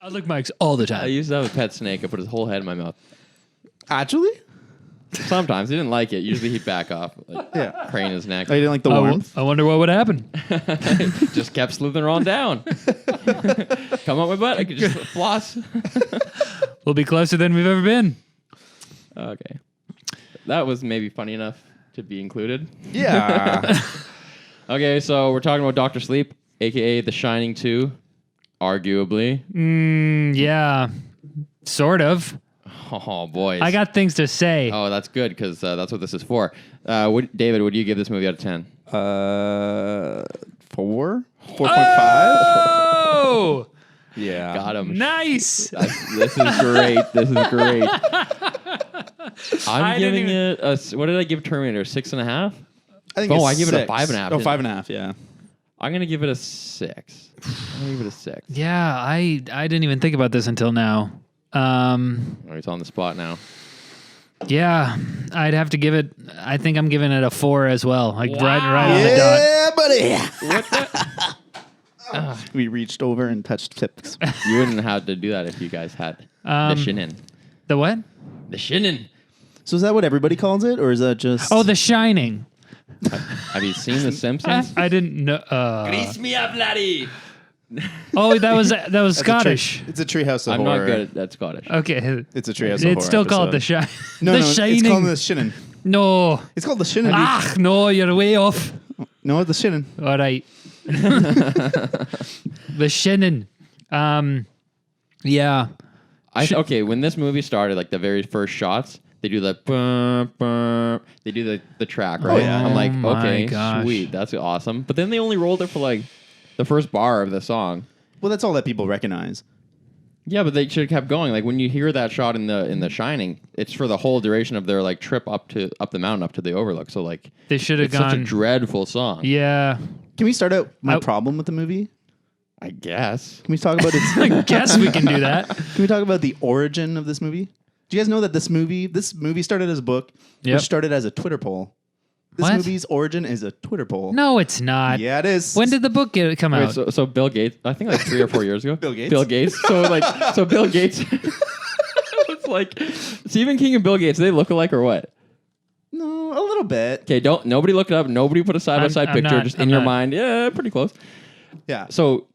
I lick mics all the I time. used to have a pet snake. I put his whole head in my mouth. Actually? Sometimes he didn't like it. Usually he'd back off, like, Yeah. crane his neck. Oh, you didn't like the warmth? I wonder what would happen. Just kept slithering on down. Come up my butt. I could just floss. We'll be closer than we've ever been. Okay. That was maybe funny enough to be included. Yeah. Okay, so we're talking about Dr. Sleep, a.k.a. The Shining 2, arguably. Yeah, sort of. Oh, boys. I got things to say. Oh, that's good, because that's what this is for. David, what do you give this movie out of 10? 4? 4.5? Oh! Yeah. Got him. Nice. This is great. This is great. I'm giving it a... What did I give Terminator? 6.5? I think I it's give it a 6. 5.5. Oh, 5.5, yeah. I'm going to give it a 6. I'm going to give it a 6. Yeah, I didn't even think about this until now. He's on the spot now. Yeah, I'd have to give it. I think I'm giving it a 4 as well. Like right on the dot. Yeah, buddy. We reached over and touched tips. You wouldn't have to do that if you guys had the shinin. The what? The shinin. So is that what everybody calls it, or is that just... Oh, The Shining. Have you seen The Simpsons? I didn't know. Grease me up, laddie. Oh, that was Scottish. It's a Treehouse of I'm Horror. not good at Scottish. Okay, It's a Treehouse of Horror it's still called The episode. Shining. No, The no, Shining. it's called The Shinin. No. It's called The Shinin. Ah, no, you're way off. No, The Shinin. All right. The Shining. Yeah. Okay, when this movie started, like the very first shots, they do the bum, bum, they do the track, right? yeah. I'm like, Oh my okay, gosh. sweet, that's awesome. But then they only rolled it for like the first bar of the song. Well, that's all that people recognize. Yeah, but they should have kept going. Like when you hear that shot in the Shining, it's for the whole duration of their like trip up the mountain up to the Overlook. So like They should have it's such a gone. dreadful song. Yeah. Can we start out my I- problem with the movie? I guess. Can we talk about its... I guess we can do that. Can we talk about the origin of this movie? Do you guys know that this movie started as a book, Yep. which started as a Twitter poll? This What? movie's origin is a Twitter poll. No, it's not. Yeah, it is. When did the book come Wait, out? so Bill Gates, I think like 3 or 4 years ago. Bill Gates? Bill Gates. So Bill Gates. It's like Stephen King and Bill Gates. They look alike or what? No, a little bit. Okay, nobody look it up. Nobody put a side by side I'm picture. not- Just I'm in your not. mind. Yeah, pretty close. Yeah. So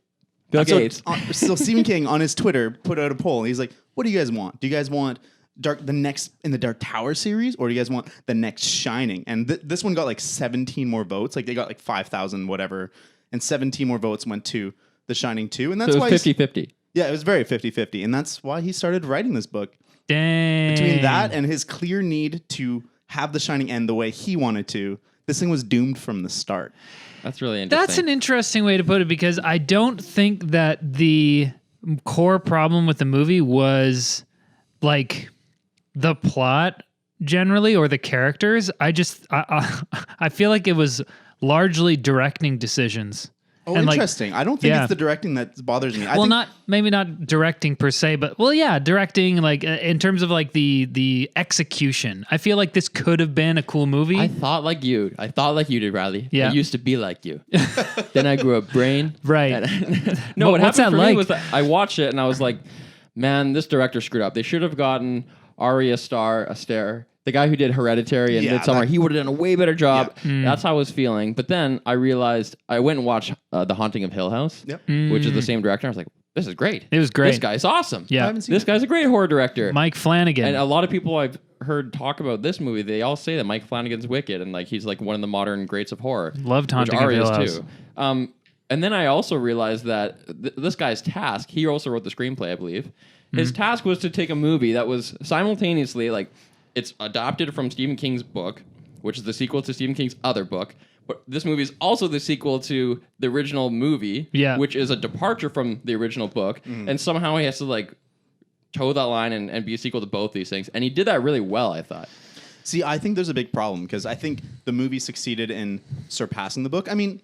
Bill Gates. So Stephen King on his Twitter put out a poll. He's like, "What do you guys want? Do you guys want the next in the Dark Tower series, or do you guys want the next Shining?" And this one got like 17 more votes. Like they got like 5,000 whatever, and 17 more votes went to The Shining 2. And that's So it why was 50-50. yeah, it was very 50-50. And that's why he started writing this book. Dang. Between that and his clear need to have The Shining end the way he wanted to, this thing was doomed from the start. That's really interesting. That's an interesting way to put it because I don't think that the core problem with the movie was like the plot generally or the characters. I feel like it was largely directing decisions. Oh, And, like, interesting. I don't think yeah. it's the directing that bothers me. I Well, think, maybe not directing per se, but directing like in terms of like the execution. I feel like this could have been a cool movie. I thought like you. I thought like you did, Riley. Yeah. I used to be like you. Then I grew a brain. Right. And no, what What's happened that for me like? was that I watched it and I was like, man, this director screwed up. They should have gotten Ari Aster, the guy who did Hereditary and Yeah, Midsommar. He would have done a way better job. Mm. That's how I was feeling. But then I realized I went and watched The Haunting of Hill House, Yep. which is the same director. I was like, this is great. It was great. This guy's awesome. Yeah. I haven't seen This it. guy's a great horror director. Mike Flanagan. And a lot of people I've heard talk about this movie, they all say that Mike Flanagan's wicked and like he's like one of the modern greats of horror. Loved which Haunting of Ari Hill is House. too. And then I also realized that this guy's task, he also wrote the screenplay, I believe. His task was to take a movie that was simultaneously like it's adapted from Stephen King's book, which is the sequel to Stephen King's other book. But this movie is also the sequel to the original movie, Yeah. which is a departure from the original book. And somehow he has to like toe that line and be a sequel to both these things. And he did that really well, I thought. See, I think there's a big problem because I think the movie succeeded in surpassing the book. I mean,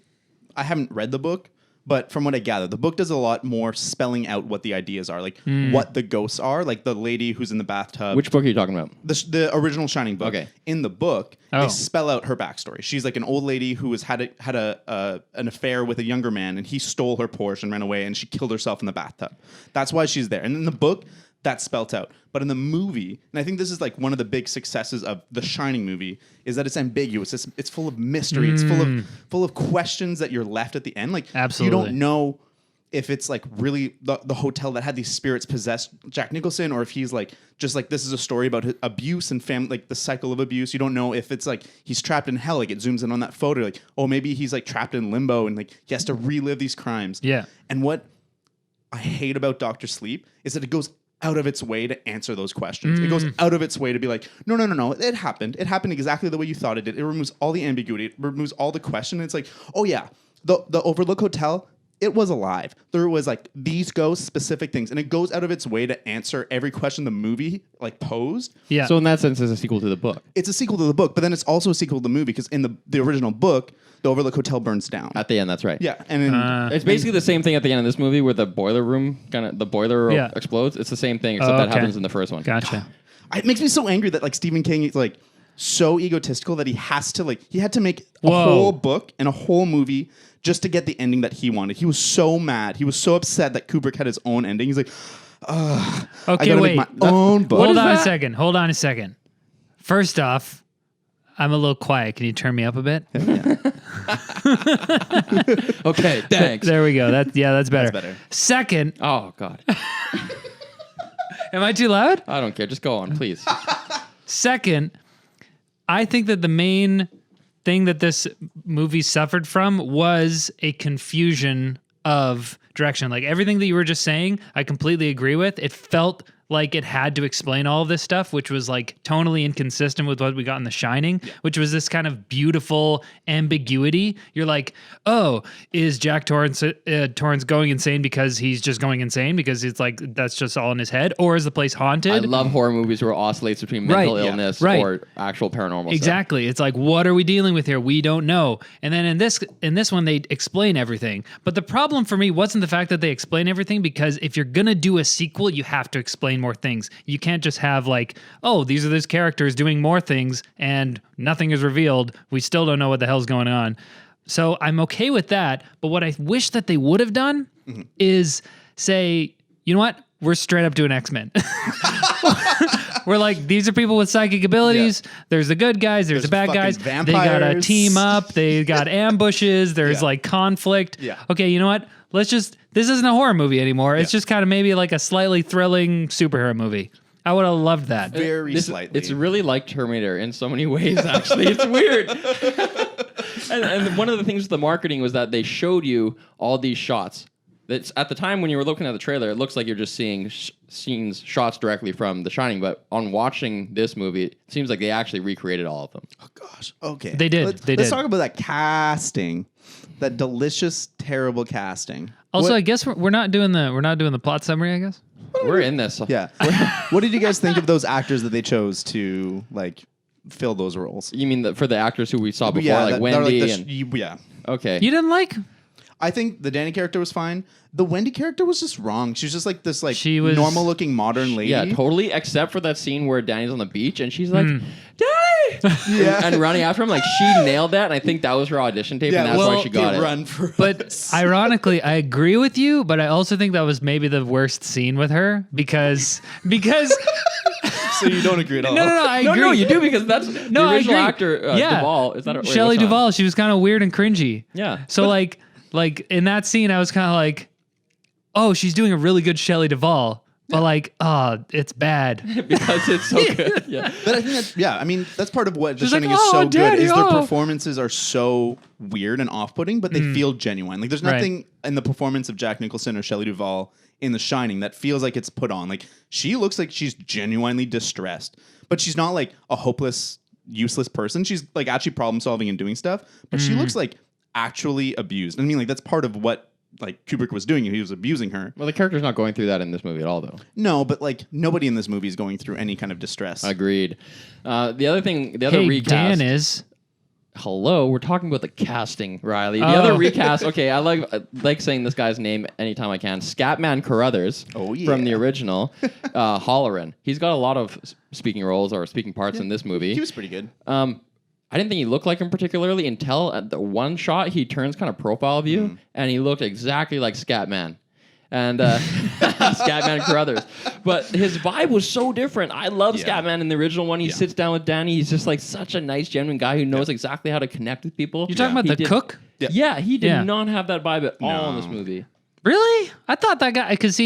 I haven't read the book, But from what I gather, the book does a lot more spelling out what the ideas are, like what the ghosts are, like the lady who's in the bathtub. Which book are you talking about? The original Shining book. Okay. In the book, Oh. they spell out her backstory. She's like an old lady who had an affair with a younger man, and he stole her Porsche and ran away, and she killed herself in the bathtub. That's why she's there. And in the book, that's spelt out. But in the movie, and I think this is like one of the big successes of the Shining movie, is that it's ambiguous. It's full of mystery. It's full of questions that you're left at the end. Like Absolutely. you don't know if it's like really the hotel that had these spirits possessed Jack Nicholson, or if he's like just like this is a story about his abuse and family, like the cycle of abuse. You don't know if it's like he's trapped in hell. Like it zooms in on that photo, like oh maybe he's like trapped in limbo and like he has to relive these crimes. Yeah. And what I hate about Doctor Sleep is that it goes out of its way to answer those questions. It goes out of its way to be like, no, it happened. It happened exactly the way you thought it did. It removes all the ambiguity. It removes all the question. It's like, oh yeah, the Overlook Hotel, it was alive. There was like these ghosts, specific things, and it goes out of its way to answer every question the movie like posed. Yeah. So in that sense, it's a sequel to the book. It's a sequel to the book, but then it's also a sequel to the movie because in the original book, the Overlook Hotel burns down. At the end, that's right. Yeah, and then It's basically the same thing at the end of this movie where the boiler room the boiler Yeah. explodes. It's the same thing, except that okay. happens in the first one. Gotcha. it makes me so angry that like Stephen King is like so egotistical that he had to make a Whoa. whole book and a whole movie just to get the ending that he wanted. He was so mad. He was so upset that Kubrick had his own ending. He's like, I Okay, gotta wait. make my own book. Hold on a second. First off, I'm a little quiet. Can you turn me up a bit? Okay, thanks. There we go. That's better. That's better. Second, Oh, God. am I too loud? I don't care. Just go on, please. Second, I think that the main thing that this movie suffered from was a confusion of direction. Like everything that you were just saying, I completely agree with. It felt like it had to explain all of this stuff, which was like tonally inconsistent with what we got in The Shining, which was this kind of beautiful ambiguity. You're like, oh, is Jack Torrance going insane because he's just going insane because it's like that's just all in his head, or is the place haunted? I love horror movies where it oscillates between mental Right, yeah. illness Right. or actual paranormal stuff. Exactly. It's like, what are we dealing with here? We don't know. And then in this one, they explain everything. But the problem for me wasn't the fact that they explain everything, because if you're gonna do a sequel, you have to explain more things. You can't just have like, oh, these are these characters doing more things and nothing is revealed. We still don't know what the hell's going on. So I'm okay with that. But what I wish that they would have done is say, you know what? We're straight up doing X-Men. We're like, these are people with psychic abilities. Yeah. There's the good guys. There's the bad guys. Vampires. They got to team up. They got ambushes. There's like conflict. Yeah. Okay, you know what? This isn't a horror movie anymore. It's just kind of maybe like a slightly thrilling superhero movie. I would have loved that. Very slightly. It's really like Terminator in so many ways, actually. It's weird. and one of the things with the marketing was that they showed you all these shots. That's at the time when you were looking at the trailer, it looks like you're just seeing shots directly from The Shining. But on watching this movie, it seems like they actually recreated all of them. Oh gosh. Okay. They did. Let's talk about that casting. That delicious, terrible casting. Also, I guess we're not doing the plot summary, I guess. We're in this. Yeah. What did you guys think of those actors that they chose to like fill those roles? You mean for the actors who we saw before, Yeah, like they're Wendy the and yeah. okay. You didn't like? I think the Danny character was fine. The Wendy character was just wrong. She was just like this, like She was- normal looking modern lady. Yeah, totally. Except for that scene where Danny's on the beach and she's like, Danny! Yeah. and running after him. Like, she nailed that. And I think that was her audition tape. Yeah, and that's well, why she got it. Run for But us. ironically, I agree with you, but I also think that was maybe the worst scene with her because So you don't agree at all. no, I No, agree. no, you do because that's the No, I original agree. actor, Duvall. Is that wait, Shelley what's that? Duvall? She was kind of weird and cringy. Yeah. So like in that scene, I was kind of like, oh, she's doing a really good Shelley Duvall, but like, oh, it's bad. because it's so good. Yeah. But I think that's I mean that's part of what The She's like, Shining is "Oh, so Daddy, good is their oh." performances are so weird and off-putting, but they feel genuine. Like there's Right. nothing in the performance of Jack Nicholson or Shelley Duvall in The Shining that feels like it's put on. Like she looks like she's genuinely distressed, but she's not like a hopeless, useless person. She's like actually problem solving and doing stuff, but she looks like actually abused. I mean, like that's part of what like Kubrick was doing. He was abusing her. Well, the character's not going through that in this movie at all, though. No, but like nobody in this movie is going through any kind of distress. Agreed. The other Hey, recast. Dan is. hello, we're talking about the casting, Riley. The other recast. Okay, I like saying this guy's name anytime I can. Scatman Carruthers. Oh, yeah. From the original, Halloran. He's got a lot of speaking roles or speaking parts in this movie. He was pretty good. I didn't think he looked like him particularly until at the one shot he turns kind of profile view, and he looked exactly like Scatman. And Scatman Carruthers. But his vibe was so different. I love Scatman in the original one. He sits down with Danny. He's just like such a nice, genuine guy who knows exactly how to connect with people. You're talking about the cook? Yeah, he did not have that vibe at all in this movie. Really? I thought that guy, because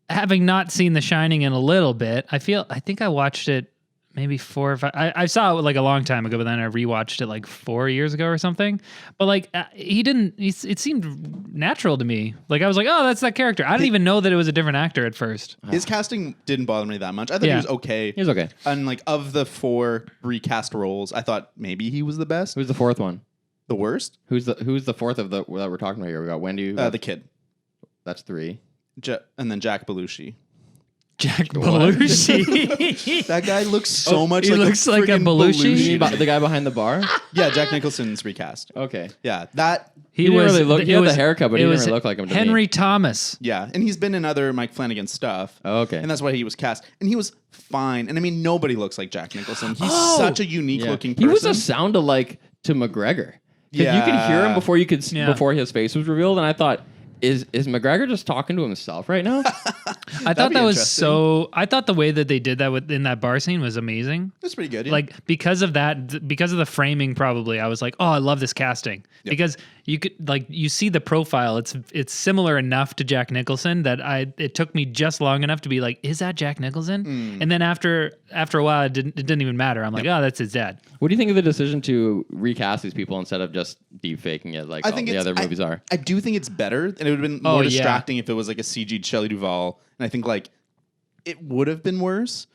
having not seen The Shining in a little bit, I think I watched it maybe 4 or 5. I saw it like a long time ago, but then I rewatched it like 4 years ago or something. But like it seemed natural to me. Like I was like, oh, that's that character. I didn't even know that it was a different actor at first. His casting didn't bother me that much. I thought he was okay. He was okay. And like of the 4 recast roles, I thought maybe he was the best. Who's the fourth one? The worst? Who's the fourth of the that we're talking about here? We got Wendy. The kid. That's 3. And then Jack Belushi. Jack Belushi. That guy looks so much he like looks a like a friggin' Belushi? The guy behind the bar? Yeah, Jack Nicholson's recast. Okay. Yeah, that. He didn't really look. He had the haircut, but he didn't really look like him to Henry me. Thomas. Yeah, and he's been in other Mike Flanagan stuff. Oh, okay. And that's why he was cast. And he was fine. And I mean, nobody looks like Jack Nicholson. He's such a unique looking person. He was a sound-alike to McGregor. Yeah. You could hear him before you could before his face was revealed, and I thought, Is McGregor just talking to himself right now? I thought that was so. I thought the way that they did that in that bar scene was amazing. That's pretty good. Yeah. Like because of that, because of the framing, probably I was like, oh, I love this casting because you could you see the profile. It's similar enough to Jack Nicholson that it took me just long enough to be like, is that Jack Nicholson? And then after a while, it didn't even matter. I'm like, oh, that's his dad. What do you think of the decision to recast these people instead of just deep faking it like all the other movies are? I do think it's better, and it would have been more distracting if it was like a CG'd Shelley Duvall, and I think like it would have been worse.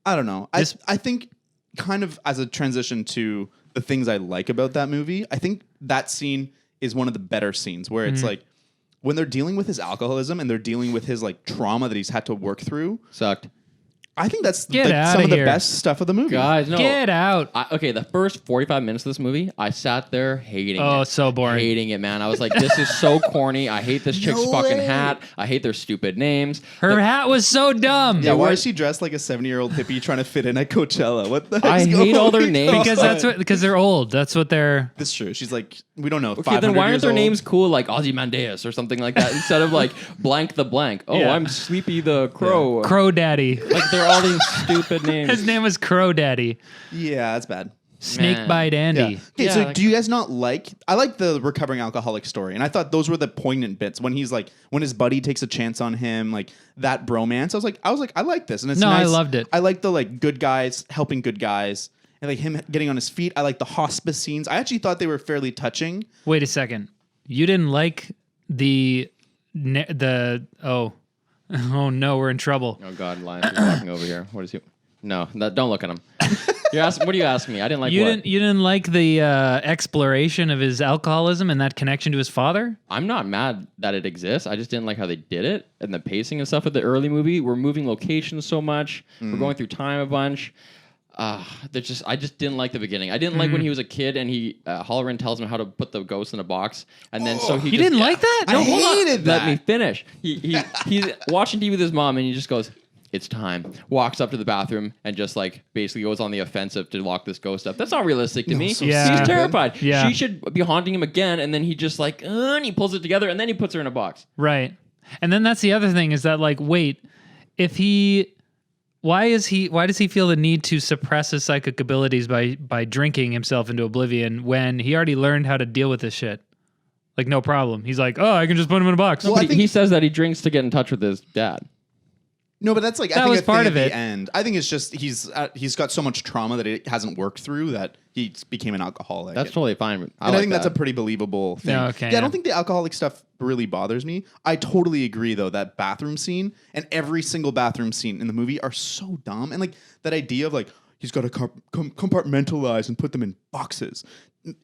I don't know. I think kind of as a transition to the things I like about that movie, I think that scene is one of the better scenes where it's like when they're dealing with his alcoholism and they're dealing with his like trauma that he's had to work through. Sucked. I think that's some of the best stuff of the movie. Guys, no. Get out. Okay, the first 45 minutes of this movie, I sat there hating it. Oh, so boring. Hating it, man. I was like, this is so corny. I hate this chick's fucking hat. I hate their stupid names. Her hat was so dumb. Yeah, why is she dressed like a 70-year-old hippie trying to fit in at Coachella? What the heck? I hate all their names. Because they're old. That's what they're... That's true. She's like, we don't know. Okay, then why aren't their names cool like Ozymandias or something like that instead of like blank the blank? Oh, I'm Sleepy the Crow. Crow Daddy. Like they're all these stupid names. His name was Crow Daddy. Yeah, that's bad. Snakebite Andy. Yeah. Okay, so do you guys not like... I like the recovering alcoholic story, and I thought those were the poignant bits when he's like, when his buddy takes a chance on him, like that bromance. I was like, I like this, and it's nice. I loved it. I like the like good guys helping good guys, and like him getting on his feet. I like the hospice scenes. I actually thought they were fairly touching. Wait a second. You didn't like oh no, we're in trouble. Oh God, Lions is walking over here. What is he? No, don't look at him. What are you asking me? I didn't like you didn't like the exploration of his alcoholism and that connection to his father? I'm not mad that it exists. I just didn't like how they did it and the pacing and stuff of the early movie. We're moving locations so much. We're going through time a bunch. I just didn't like the beginning. I didn't like when he was a kid and Halloran tells him how to put the ghost in a box, and then so he you didn't like that? No, I hated that. Let me finish. He's watching TV with his mom and he just goes, "It's time." Walks up to the bathroom and just like basically goes on the offensive to lock this ghost up. That's not realistic to me. So Yeah. He's stupid. terrified. Yeah. She should be haunting him again, and then he just like and he pulls it together and then he puts her in a box. Right. And then that's the other thing is that like, wait, why does he feel the need to suppress his psychic abilities by drinking himself into oblivion when he already learned how to deal with this shit? Like, no problem. He's like, oh, I can just put him in a box. Well, But he says that he drinks to get in touch with his dad. No, but that's like That I think was a part thing of at it. the end. I think it's just he's got so much trauma that it hasn't worked through that he became an alcoholic. That's totally fine. I think that's a pretty believable thing. Yeah, okay, I don't think the alcoholic stuff really bothers me. I totally agree, though, that bathroom scene and every single bathroom scene in the movie are so dumb. And like that idea of like, he's got to compartmentalize and put them in boxes.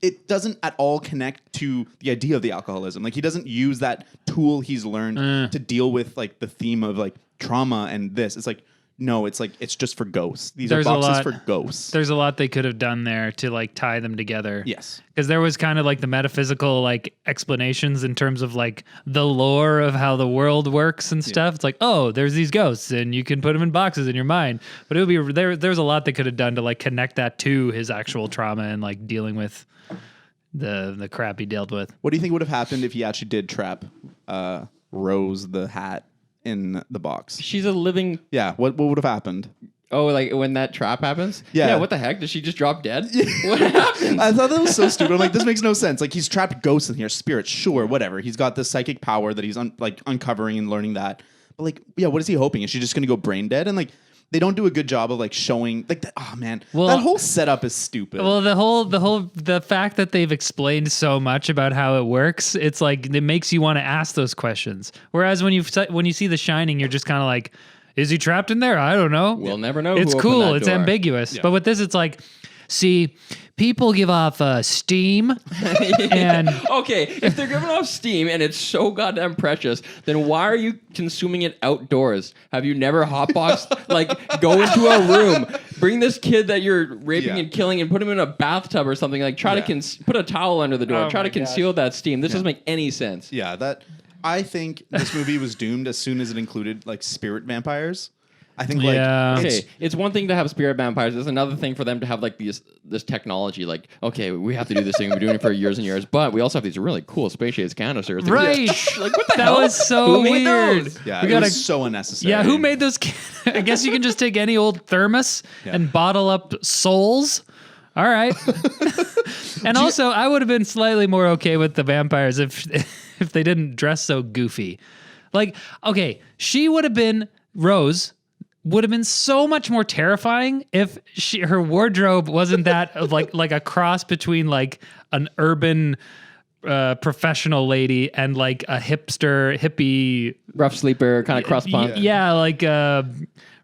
It doesn't at all connect to the idea of the alcoholism. Like he doesn't use that tool he's learned to deal with like the theme of like trauma and this. It's like, no, it's like it's just for ghosts. These There's a are boxes lot- for ghosts. There's a lot they could have done there to like tie them together. Yes. Because there was kind of like the metaphysical like explanations in terms of like the lore of how the world works and stuff. It's like, oh, there's these ghosts and you can put them in boxes in your mind. But it would be there's a lot they could have done to like connect that to his actual trauma and like dealing with the crap he dealt with. What do you think would have happened if he actually did trap Rose the hat in the box? She's a living. Yeah. What would have happened? Oh, like when that trap happens? Yeah. What the heck? Did she just drop dead? What happened? I thought that was so stupid. I'm like, this makes no sense. Like, he's trapped ghosts in here, spirits, sure, whatever. He's got this psychic power that he's uncovering and learning that. But like, yeah, what is he hoping? Is she just gonna go brain dead? And like, they don't do a good job of like showing like, oh man, that whole setup is stupid. Well, the fact that they've explained so much about how it works, it's like it makes you want to ask those questions. Whereas when you see The Shining, you're just kind of like, is he trapped in there? I don't know. We'll never know. It's who cool. opened that It's door. ambiguous. Yeah. But with this, it's like, see, people give off steam, and Okay, if they're giving off steam and it's so goddamn precious, then why are you consuming it outdoors? Have you never hotboxed? Like, go into a room, bring this kid that you're raping and killing, and put him in a bathtub or something. Like, try to put a towel under the door. Oh try to my conceal that steam. This doesn't make any sense. yeah, I think this movie was doomed as soon as it included like spirit vampires. I think like Yeah. Okay, it's one thing to have spirit vampires. It's another thing for them to have like this technology. Like, okay, we have to do this thing. We've been doing it for years and years, but we also have these really cool space-age canisters. Like, right. Like, what the That hell? was so Who made weird. those? yeah, We it gotta- was so unnecessary. Yeah, who made those? I guess you can just take any old thermos and bottle up souls. All right. And also, I would have been slightly more okay with the vampires if they didn't dress so goofy. Like, okay, Rose would have been so much more terrifying if her wardrobe wasn't that like a cross between like an urban professional lady and like a hippie Rough sleeper, kind of cross punk. yeah, like a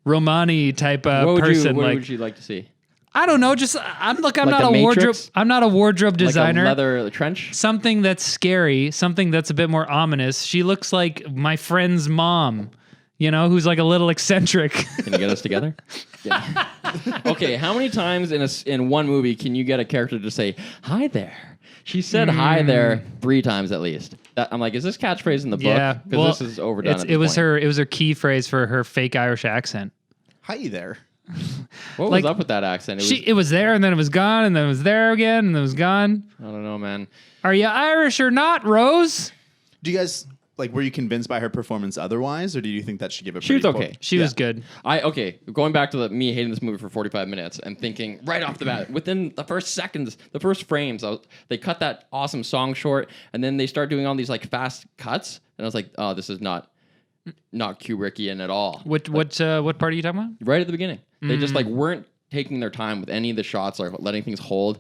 Romani type What person. what like, would you like to see? I don't know. Just I'm Like not the a wardrobe. Matrix? I'm not a wardrobe designer. Like a leather trench? Something that's scary. Something that's a bit more ominous. She looks like my friend's mom. You know, who's like a little eccentric. Can you get us together? Yeah. Okay, how many times in one movie can you get a character to say, hi there? She said hi there 3 times at least. I'm like, is this catchphrase in the book? Yeah, Because this is overdone. at It this was point. her was her key phrase for her fake Irish accent. Hi there. What like, was up with that accent? It was there and then it was gone and then it was there again and then it was gone. I don't know, man. Are you Irish or not, Rose? Do you guys like? Were you convinced by her performance otherwise, or do you think that should give it? She was okay. She was good. Going back to me hating this movie for 45 minutes and thinking right off the bat, within the first seconds, the first frames, they cut that awesome song short, and then they start doing all these like fast cuts, and I was like, oh, this is not Kubrickian at all. What part are you talking about? Right at the beginning, they just like weren't taking their time with any of the shots or letting things hold.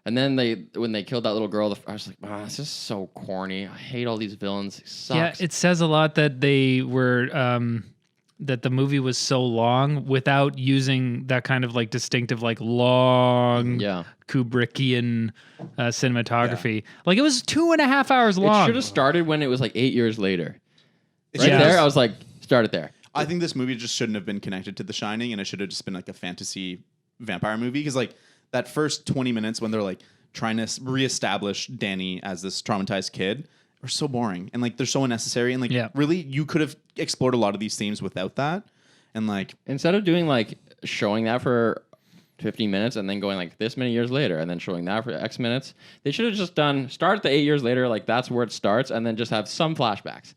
And then when they killed that little girl, I was like, wow, this is so corny. I hate all these villains. It sucks. Yeah, it says a lot that they were that the movie was so long without using that kind of like distinctive like long Kubrickian cinematography. Like it was 2.5 hours long. It should have started when it was like 8 years later. It Right should there, have- I was like, start it there. I think this movie just shouldn't have been connected to The Shining, and it should have just been like a fantasy vampire movie. Because like that first 20 minutes when they're like trying to reestablish Danny as this traumatized kid are so boring and like they're so unnecessary. And like really, you could have explored a lot of these themes without that. And like Instead of doing like showing that for 15 minutes and then going like this many years later and then showing that for X minutes, they should have just start at the 8 years later, like that's where it starts, and then just have some flashbacks.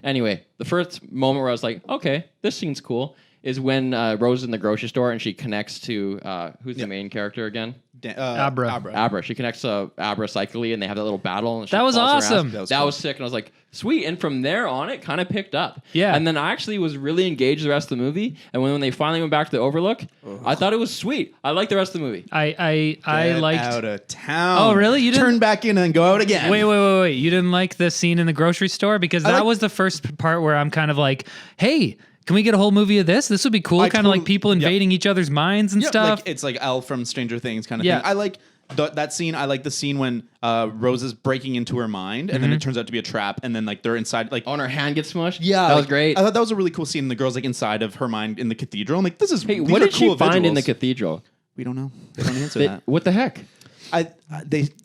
Anyway, the first moment where I was like, okay, this scene's cool is when Rose is in the grocery store and she connects to who's the main character again? Abra. She connects to Abra psychically, and they have that little battle. And she That was falls on her ass. awesome. That was sick, and I was like, sweet. And from there on, it kind of picked up. Yeah. And then I actually was really engaged the rest of the movie. And when they finally went back to the Overlook, I thought it was sweet. I liked the rest of the movie. I get liked. out of town. Oh, really? You didn't turn back in and go out again? Wait. You didn't like the scene in the grocery store? Because that was the first part where I'm kind of like, hey, can we get a whole movie of this? This would be cool. Kind of like people invading each other's minds and stuff. Like, it's like Elle from Stranger Things kind of Yeah. thing. I like that scene, I like the scene when Rose is breaking into her mind, and then it turns out to be a trap, and then like they're inside, like Oh, and her hand gets smushed. yeah, that like, was great. I thought that was a really cool scene. And the girl's like inside of her mind in the cathedral. I'm like, this is Hey, these what are did she cool find in the visuals. cathedral? We don't know. They don't answer that. What the heck?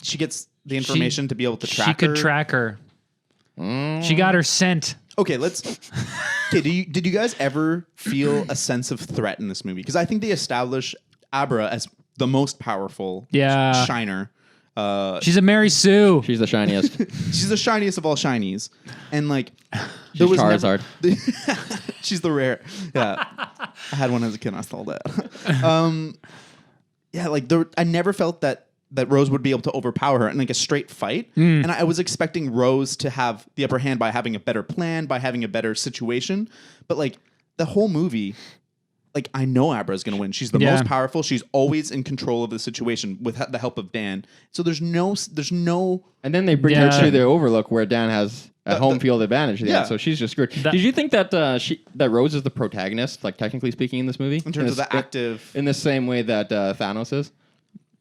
She gets the information to be able to track She could her. track her. She got her scent. Okay, Okay, did you guys ever feel a sense of threat in this movie? Because I think they establish Abra as the most powerful Yeah. shiner. She's a Mary Sue. She's the shiniest. She's the shiniest of all shinies, and like She's Charizard. She's the rare. Yeah, I had one as a kid. I stole that. Yeah, like I never felt that Rose would be able to overpower her in like a straight fight, and I was expecting Rose to have the upper hand by having a better plan, by having a better situation, but like the whole movie. Like, I know Abra's going to win. She's the most powerful. She's always in control of the situation with the help of Dan. So there's no. And then they bring her to the Overlook where Dan has a home field advantage. Yeah. So she's just screwed. Did you think that that Rose is the protagonist, like technically speaking, in this movie? In terms of the active. In the same way that Thanos is?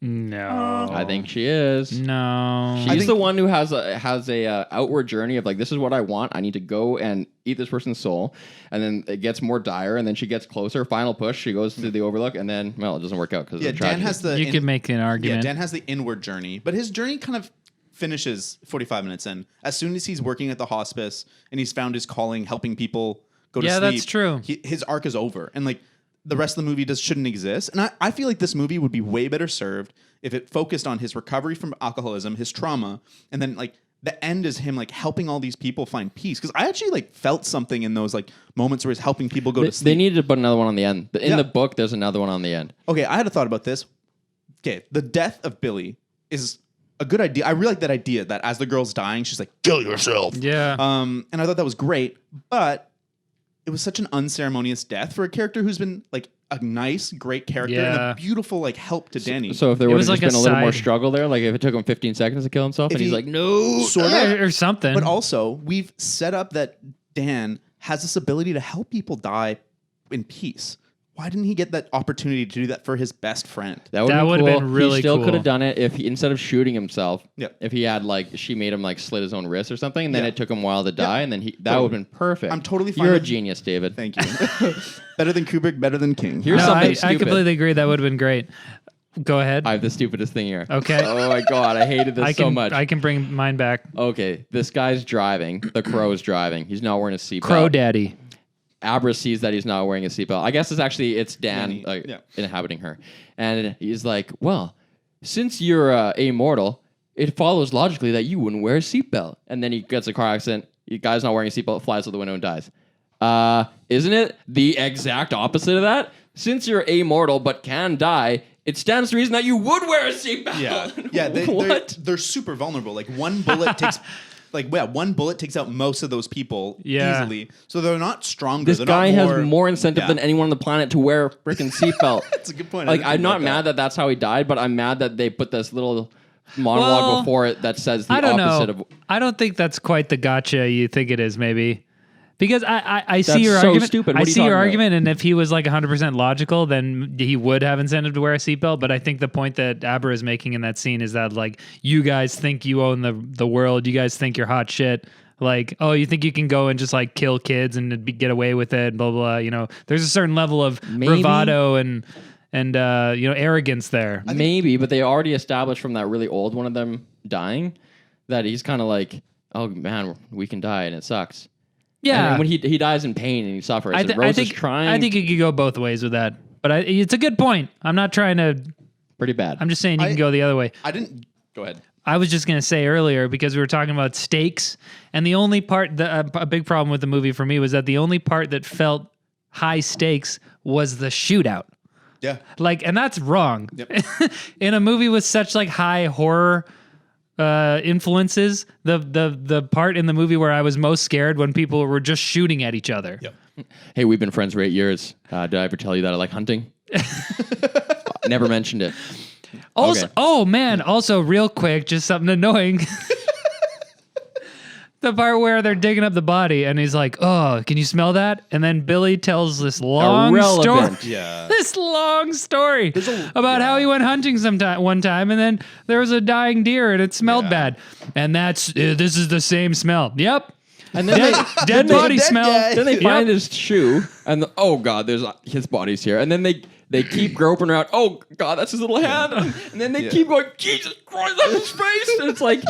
No. I think she is. No. She's the one who has a outward journey of like, this is what I want. I need to go and eat this person's soul, and then it gets more dire, and then she gets closer. Final push. She goes to the Overlook, and then it doesn't work out because Dan has the. You could make an argument. Yeah, Dan has the inward journey, but his journey kind of finishes 45 minutes in. As soon as he's working at the hospice and he's found his calling, helping people go to sleep. Yeah, that's true. His arc is over, and like. The rest of the movie shouldn't exist. And I feel like this movie would be way better served if it focused on his recovery from alcoholism, his trauma, and then like the end is him like helping all these people find peace. Because I actually like felt something in those like moments where he's helping people go to sleep. They needed to put another one on the end. In the book, there's another one on the end. Okay, I had a thought about this. Okay, the death of Billy is a good idea. I really like that idea that as the girl's dying, she's like, kill yourself. Yeah. And I thought that was great, but it was such an unceremonious death for a character who's been like a nice, great character and a beautiful like help to Danny. So if there would have like been a little more side- struggle there, like if it took him 15 seconds to kill himself, If and he's he- like, no, sort of, or something. but also we've set up that Dan has this ability to help people die in peace. Why didn't he get that opportunity to do that for his best friend? That would would've have been really He still cool. could have done it if he, instead of shooting himself, Yep. if he had like she made him like slit his own wrist or something, and then Yeah. it took him a while to die, and then that would have been perfect. I'm totally fine You're a with- genius, David. Thank you. Better than Kubrick, better than King. Here's no, something I stupid. completely agree. That would have been great. Go ahead. I have the stupidest thing here. Okay. Oh my god, I hated this so much. I can bring mine back. Okay, this guy's driving. The crow's driving. He's not wearing a seatbelt. Crow Daddy. Abra sees that he's not wearing a seatbelt. I guess it's Dan Danny, inhabiting her. And he's like, well, since you're immortal, it follows logically that you wouldn't wear a seatbelt. And then he gets a car accident. The guy's not wearing a seatbelt, flies out the window and dies. Isn't it the exact opposite of that? Since you're immortal but can die, it stands to reason that you would wear a seatbelt. Yeah. What? They're super vulnerable. Like one bullet takes. One bullet takes out most of those people easily. So they're not stronger. This they're guy not has more incentive than anyone on the planet to wear a freaking seatbelt. That's a good point. Like, I'm not mad that that's how he died, but I'm mad that they put this little monologue Well, before it that says the I don't opposite know. of. I don't think that's quite the gotcha you think it is, maybe. Because I see That's your so argument. stupid. I What are you see your talking about? argument, and if he was like 100% logical, then he would have incentive to wear a seatbelt. But I think the point that Abra is making in that scene is that like you guys think you own the world, you guys think you're hot shit. Like, oh, you think you can go and just like kill kids and get away with it, blah blah. You know, there's a certain level of bravado and arrogance there. Maybe, but they already established from that really old one of them dying that he's kind of like, oh man, we can die and it sucks. Yeah, And when he dies in pain and he suffers, and Rose is trying. I think you could go both ways with that, but it's a good point. I'm not trying to. pretty bad. I'm just saying you can go the other way. I didn't. Go ahead. I was just going to say earlier, because we were talking about stakes, and the only part, a big problem with the movie for me was that the only part that felt high stakes was the shootout. Yeah. Like, and that's wrong. Yep. In a movie with such like high horror influences, the part in the movie where I was most scared when people were just shooting at each other. Yep. Hey, we've been friends for 8 years. Did I ever tell you that I like hunting? Never mentioned it. Also, Okay. oh man, also real quick, just something annoying. The part where they're digging up the body, and he's like, "Oh, can you smell that?" And then Billy tells this long story. Irrelevant. Yeah. This long story about how he went hunting one time, and then there was a dying deer, and it smelled bad. And this is the same smell. Yep. And then Dead body smell. Then they find his shoe, and oh god, there's his body's here. And then they keep groping around. Oh god, that's his little hand. And then they keep going. Jesus Christ, that's his face. And it's like,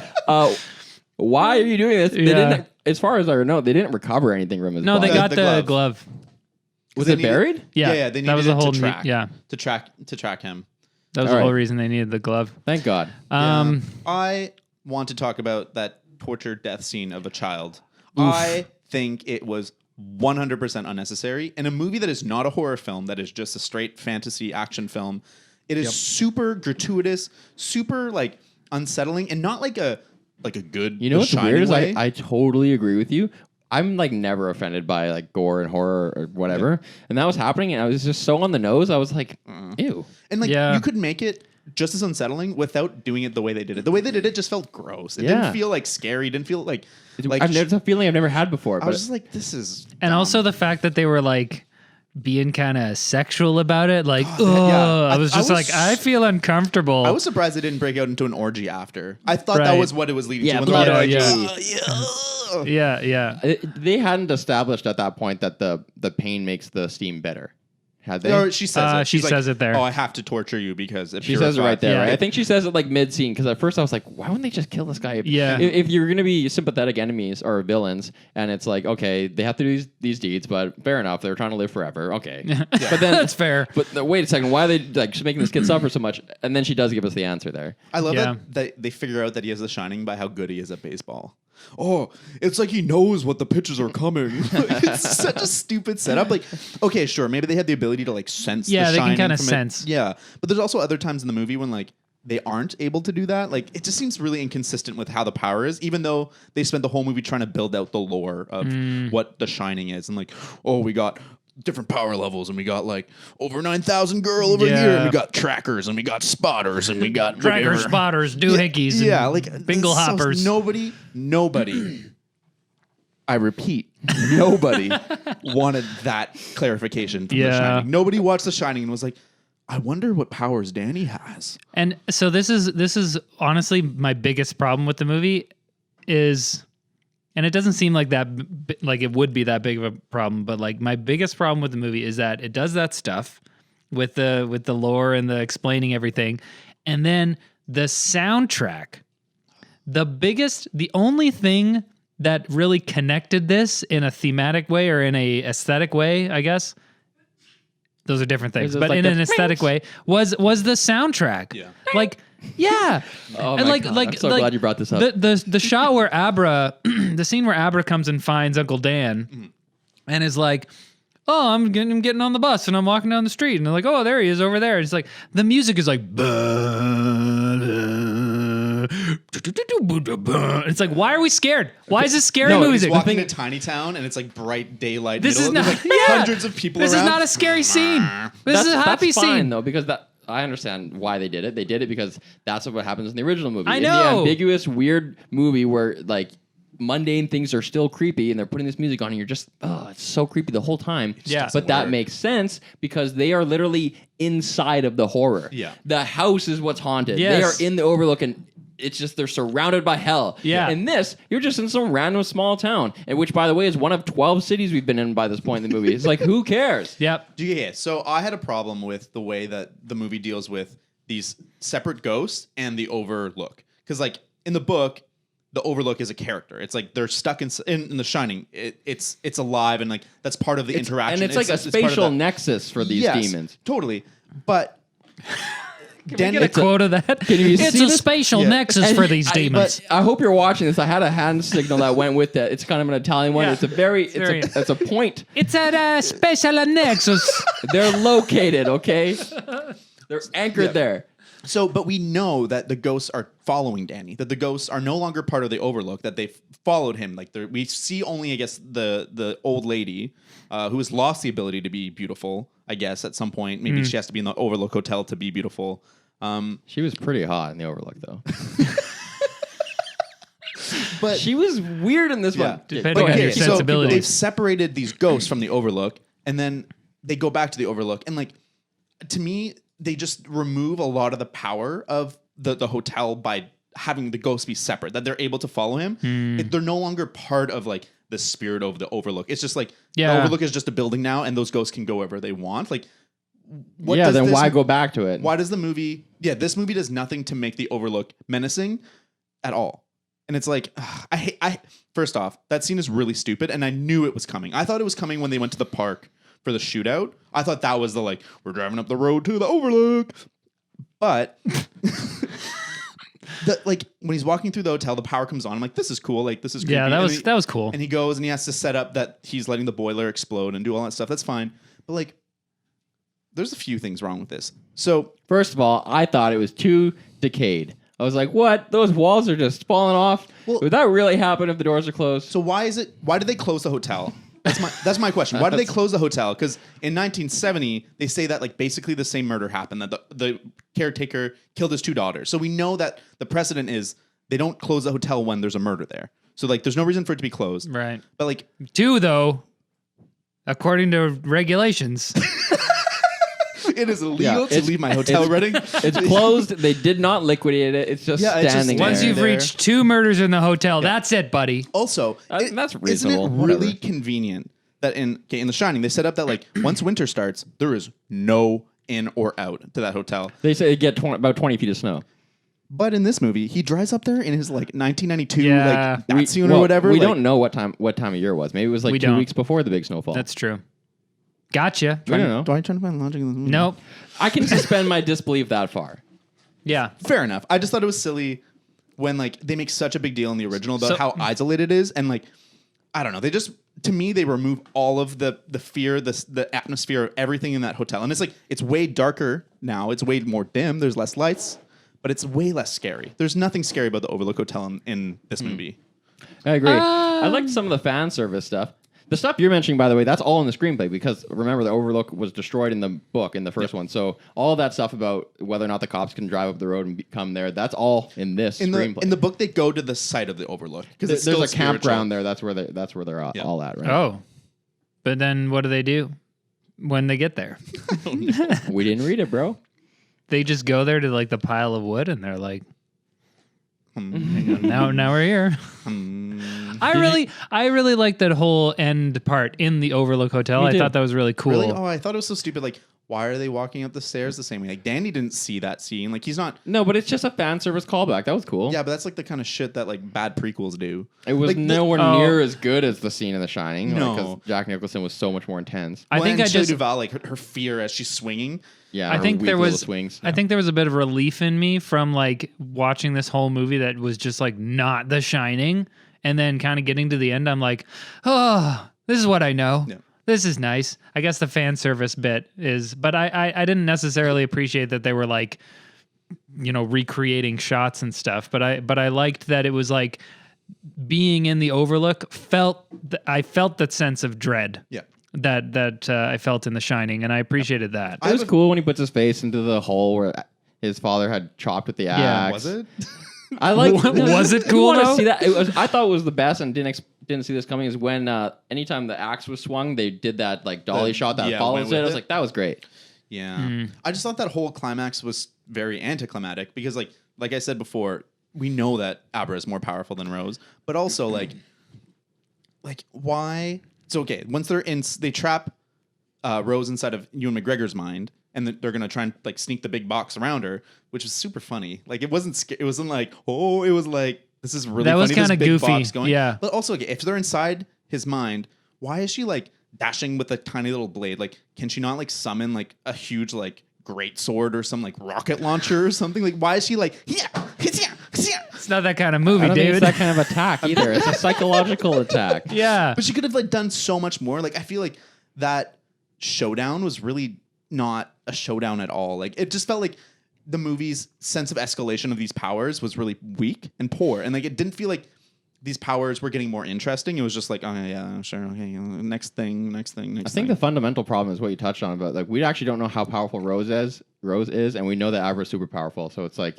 why are you doing this? They didn't, as far as I know, they didn't recover anything from his. No, body. they got The the glove. Was it buried? Yeah, They that was needed the whole to track. yeah. To track him. That was All the whole right. reason they needed the glove. Thank God. I want to talk about that torture death scene of a child. I think it was 100% unnecessary in a movie that is not a horror film, that is just a straight fantasy action film. It is super gratuitous, super like unsettling, and not like a good. You know what's Shining weird is way. I totally agree with you. I'm like never offended by like gore and horror or whatever, and that was happening, and I was just so on the nose. I was like, ew. And like Yeah. you could make it just as unsettling without doing it the way they did it. The way they did it just felt gross. It Yeah. didn't feel like scary. It didn't feel like It's a feeling I've never had before. I But was just like, this is And dumb. also the fact that they were like being kind of sexual about it. Like, yeah. I was just like, I feel uncomfortable. I was surprised they didn't break out into an orgy after. I thought that Right. was what it was leading Yeah, to. When blood they were like, orgy. yeah. they hadn't established at that point that the pain makes the steam better, had they? Or she says it. She She's says like, it there. Oh, I have to torture you because She says it right there. Yeah. Right? I think she says it like mid scene because at first I was like, why wouldn't they just kill this guy? Yeah. If you're gonna be sympathetic enemies or villains, and it's like, okay, they have to do these deeds, but fair enough, they're trying to live forever. Okay, but then That's fair. But wait a second, why are they like just making this kid suffer so much? And then she does give us the answer there. I love Yeah. that they figure out that he has the shining by how good he is at baseball. Oh, it's like he knows what the pitches are coming. It's such a stupid setup. Like, okay, sure, maybe they had the ability to like sense. Yeah, the they can shining kinda from it. sense. Yeah, but there's also other times in the movie when like they aren't able to do that. Like, it just seems really inconsistent with how the power is. Even though they spent the whole movie trying to build out the lore of what the shining is, and like, oh, we got different power levels, and we got like over 9,000 girl over here, and we got trackers, and we got spotters, and we got Tracker whatever. spotters, doohickeys, Yeah, and like bingle so hoppers. Nobody. I repeat, nobody wanted that clarification from The Yeah. Shining. Nobody watched The Shining and was like, I wonder what powers Danny has. And so this is honestly my biggest problem with the movie is, and it doesn't seem like that, like it would be that big of a problem, but like my biggest problem with the movie is that it does that stuff with the lore and the explaining everything, and then the soundtrack. The only thing that really connected this in a thematic way or in a aesthetic way, I guess. Those are different things, Is it but like in the an aesthetic way was the soundtrack. Yeah. Like, yeah. Oh And my God, I'm so glad you brought this up. The shot where Abra, the scene where Abra comes and finds Uncle Dan and is like, oh, I'm getting on the bus and I'm walking down the street. And they're like, oh, there he is over there. It's like, the music is like, it's like, why are we scared? Why is this scary No, he's music? walking to Tiny Town and it's like bright daylight. This is middle. not, There's, like, yeah. hundreds of people This around. is not a scary scene. This is a happy that's fine, scene. though, because I understand why they did it. They did it because that's what happens in the original movie. I In know. the ambiguous, weird movie where like mundane things are still creepy and they're putting this music on and you're just, oh, it's so creepy the whole time. Yeah. But that makes sense because they are literally inside of the horror. Yeah. The house is what's haunted. Yes. They are in the Overlook and it's just they're surrounded by hell. Yeah. In this, you're just in some random small town, and which, by the way, is one of 12 cities we've been in by this point in the movie. It's like, who cares? Yep. Yeah, so I had a problem with the way that the movie deals with these separate ghosts and the Overlook. Because, like, in the book, the Overlook is a character. It's like they're stuck in The Shining. It's alive, and, like, that's part of the interaction. And it's like a part of spatial the- nexus for these Yes, demons. Totally. But... Get a quote of that. Can you It's see a this? spatial Yeah. nexus And for these demons. But I hope you're watching this. I had a hand signal that went with it. It's kind of an Italian one. Yeah. It's a very, very- it's a point. It's a special nexus. They're located, okay? They're anchored there. So, but we know that the ghosts are following Danny, that the ghosts are no longer part of the Overlook, that they've followed him. Like, we see only, I guess, the old lady who has lost the ability to be beautiful, I guess, at some point. Maybe she has to be in the Overlook Hotel to be beautiful. She was pretty hot in the Overlook, though. But She was weird in this one. Depending on your so sensibilities. they've separated these ghosts from the Overlook, and then they go back to the Overlook, and like to me, they just remove a lot of the power of the hotel by having the ghosts be separate. That they're able to follow him. They're no longer part of like the spirit of the Overlook. It's just like the Overlook is just a building now, and those ghosts can go wherever they want. Like, then why go back to it? Why does the movie? Yeah, this movie does nothing to make the Overlook menacing at all. And it's like, first off, that scene is really stupid, and I knew it was coming. I thought it was coming when they went to the park for the shootout. I thought that was the like, we're driving up the road to the Overlook. But like when he's walking through the hotel, the power comes on. I'm like, this is cool. Like, this is creepy. Yeah, that was cool. And he goes and he has to set up that he's letting the boiler explode and do all that stuff. That's fine. But like, there's a few things wrong with this. So First of all, I thought it was too decayed. I was like, what? Those walls are just falling off? Would that really happen if the doors are closed? So why did they close the hotel? That's my question. Why did they close the hotel? Because in 1970, they say that like basically the same murder happened, that the caretaker killed his two daughters. So we know that the precedent is they don't close the hotel when there's a murder there. So like there's no reason for it to be closed. Right. But like 2, though, according to regulations. it is illegal to leave my hotel renting. It's closed. They did not liquidate it. It's just standing there. Once you've reached 2 murders in the hotel, that's it, buddy. Also, that's reasonable. Isn't it really Whatever. convenient that in The Shining, they set up that like once winter starts, there is no in or out to that hotel. They say you get about 20 feet of snow. But in this movie, he drives up there in his like 1992 Yeah. like Datsun or whatever. We like, don't know what time of year it was. Maybe it was like 2 weeks before the big snowfall. That's true. Gotcha. I don't know. Do I try to find logic in this movie? Nope. I can suspend my disbelief that far. Yeah. Fair enough. I just thought it was silly when like they make such a big deal in the original about how isolated it is, and like I don't know, they just to me they remove all of the fear, the atmosphere of everything in that hotel, and it's like it's way darker now. It's way more dim. There's less lights, but it's way less scary. There's nothing scary about the Overlook Hotel in this movie. I agree. I liked some of the fan service stuff. The stuff you're mentioning, by the way, that's all in the screenplay because remember the Overlook was destroyed in the book in the first one. So all of that stuff about whether or not the cops can drive up the road and come there, that's all in this screenplay. In the book, they go to the site of the Overlook because there's a campground there. That's where they're all at, right? Oh. But then what do when they get there? We didn't read it, bro. They just go there to like the pile of wood and they're like, hang on, now we're here. I really liked that whole end part in the Overlook Hotel. I thought that was really cool. Really? Oh, I thought it was so stupid. Like, why are they walking up the stairs the same way? Like, Danny didn't see that scene. Like, he's not. No, but it's just a fan service callback. That was cool. Yeah, but that's like the kind of shit that like bad prequels do. It was like, nowhere near as good as the scene in The Shining. No. Because Jack Nicholson was so much more intense. I think Shelley Duvall, like her fear as she's swinging. Yeah, I think there was swings. I think there was a bit of relief in me from like watching this whole movie that was just like not The Shining, and then kind of getting to the end, I'm like, oh, this is what I know. Yeah. This is nice. I guess the fan service bit is, but I didn't necessarily appreciate that they were like, you know, recreating shots and stuff. But I liked that it was like being in the Overlook. I felt that sense of dread. Yeah. That I felt in The Shining, and I appreciated that. It was cool when he puts his face into the hole where his father had chopped with the axe. Was it? I like. Was it You cool wanna though? see that? I thought it was the best, and didn't see this coming. Is when anytime the axe was swung, they did that like dolly shot that follows went it. I with was it. like, that was great. Yeah. I just thought that whole climax was very anticlimactic because like I said before, we know that Abra is more powerful than Rose, but also like why? So okay, once they trap Rose inside of Ewan McGregor's mind, and they're gonna try and like sneak the big box around her, which was super funny. Like it wasn't like oh, it was like this is really That was funny. kinda This big goofy, box going. yeah. But also, okay, if they're inside his mind, why is she like dashing with a tiny little blade? Like, can she not like summon like a huge like great sword or some like rocket launcher or something? Like, why is she like It's not that kind of movie, I don't think David. it's that kind of attack either. It's a psychological attack. Yeah. But she could have like done so much more. Like I feel like that showdown was really not a showdown at all. Like it just felt like the movie's sense of escalation of these powers was really weak and poor. And like it didn't feel like these powers were getting more interesting. It was just like, oh yeah, sure, okay, next thing. I think the fundamental problem is what you touched on about like we actually don't know how powerful Rose is, and we know that Abra's super powerful. So it's like,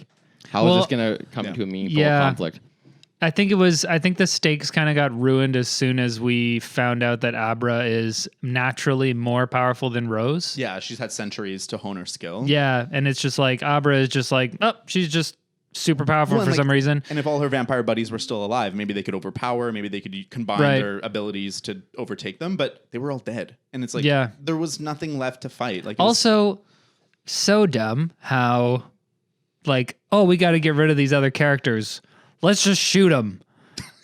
how is this going to come to a meaningful conflict? I think the stakes kind of got ruined as soon as we found out that Abra is naturally more powerful than Rose. Yeah, she's had centuries to hone her skill. Yeah, and it's just like Abra is just like, oh, she's just super powerful Well, for and, some reason. And if all her vampire buddies were still alive, maybe they could overpower, maybe they could combine Right. their abilities to overtake them, but they were all dead. And it's like, Yeah. there was nothing left to fight. Like, it was- Also, so dumb how, like, oh, we got to get rid of these other characters. Let's just shoot them.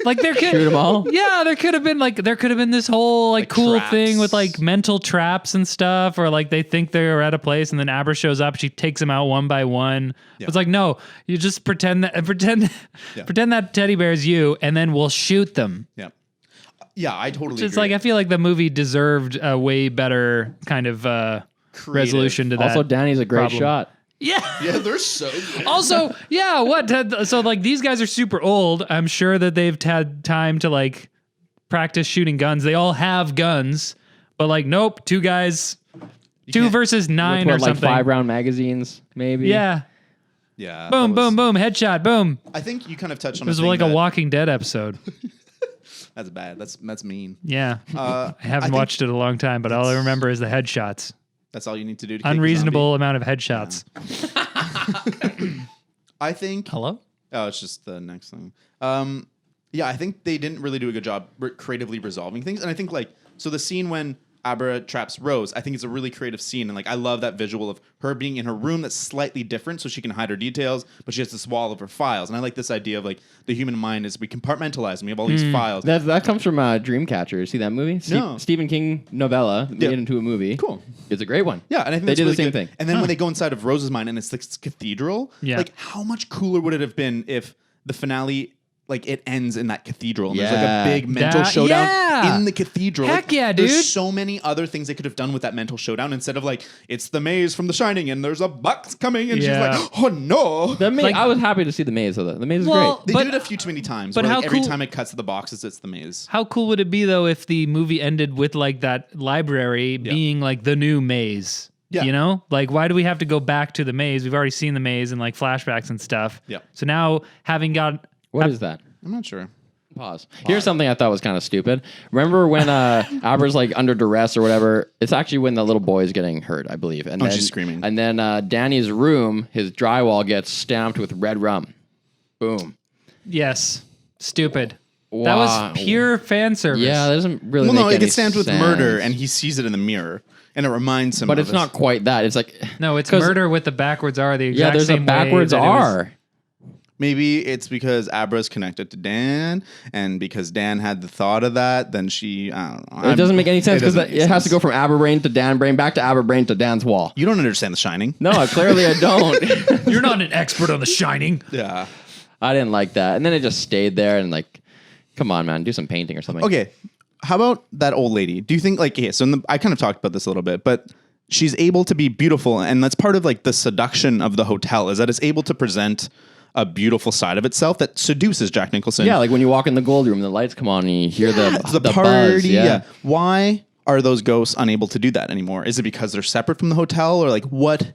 Like there could Shoot them all? Yeah, there could have been this whole like cool traps. thing with like mental traps and stuff, or like they think they're at a place and then Abra shows up, she takes them out one by one. Yeah. It's like, no, you just pretend that teddy bear is you, and then we'll shoot them. yeah. Yeah, I totally It's agree. like I feel like the movie deserved a way better kind of Creative. resolution to that. Also, Danny's a great problem. shot. Yeah. Yeah, they're so good. Also, yeah, so like these guys are super old. I'm sure that they've had time to like practice shooting guns. They all have guns, but like, nope, two guys, two can't- versus nine With or what, like something. 5-round magazines, maybe. Yeah. Yeah. Boom, that was- boom, boom. Headshot. Boom. I think you kind of touched on It was a thing like a that- Walking Dead episode. That's bad. That's mean. Yeah. I I haven't think watched it in a long time, but all I remember is the headshots. That's all you need to do to kick a Unreasonable amount of headshots. zombie. I think. Hello? Oh, it's just the next thing. Yeah, I think they didn't really do a good job creatively resolving things, and I think like so the scene when Abra traps Rose, I think it's a really creative scene, and like I love that visual of her being in her room that's slightly different, so she can hide her details, but she has this wall of her files, and I like this idea of like the human mind is we compartmentalize, and we have all these files. That comes from Dreamcatcher. See that movie? No. Stephen King novella made into a movie. Cool. It's a great one. Yeah, and I think they that's do really the same good. thing. And then when they go inside of Rose's mind and it's this cathedral, Yeah. like how much cooler would it have been if the finale like it ends in that cathedral and there's like Yeah. a big mental That- showdown yeah. in the cathedral. Heck Like, yeah, dude. There's so many other things they could have done with that mental showdown instead of like it's the maze from The Shining and there's a box coming and Yeah. she's like, oh no. Like- I was happy to see the maze though. The maze is Well, They but- did it a few too many times. but Where, how like, every cool- time it cuts to the boxes, it's the maze. How cool would it be though if the movie ended with like that library being like the new maze? Yeah. You know? Like why do we have to go back to the maze? We've already seen the maze and like flashbacks and stuff. Yeah. So now having got What is that? I'm not sure. Pause. Here's something I thought was kind of stupid. Remember when Abra's like under duress or whatever? It's actually when the little boy is getting hurt, I believe. And then, she's screaming. And then Danny's room, his drywall gets stamped with red rum. Boom. yes. Stupid. That Wow. was pure fan service. Yeah, that doesn't really Well, make no, any it gets stamped with sense. murder and he sees it in the mirror and it reminds him But of it's not quite that. It's like No, it's 'cause- murder with the backwards R. The Yeah, exact there's a same way backwards that it was- R. Maybe it's because Abra's connected to Dan, and because Dan had the thought of that, then she, I don't know. It doesn't make any sense because doesn't make it has to sense. go from Abra brain to Dan brain back to Abra brain to Dan's wall. You don't understand The Shining. No, clearly I don't. You're not an expert on The Shining. Yeah. I didn't like that. And then it just stayed there and like, come on, man, do some painting or something. Okay. How about that old lady? Do you think, like, okay, so I kind of talked about this a little bit, but she's able to be beautiful, and that's part of, like, the seduction of the hotel, is that it's able to present a beautiful side of itself that seduces Jack Nicholson. Yeah, like when you walk in the gold room, the lights come on and you hear the the party. buzz. Yeah. Why are those ghosts unable to do that anymore? Is it because they're separate from the hotel, or like what?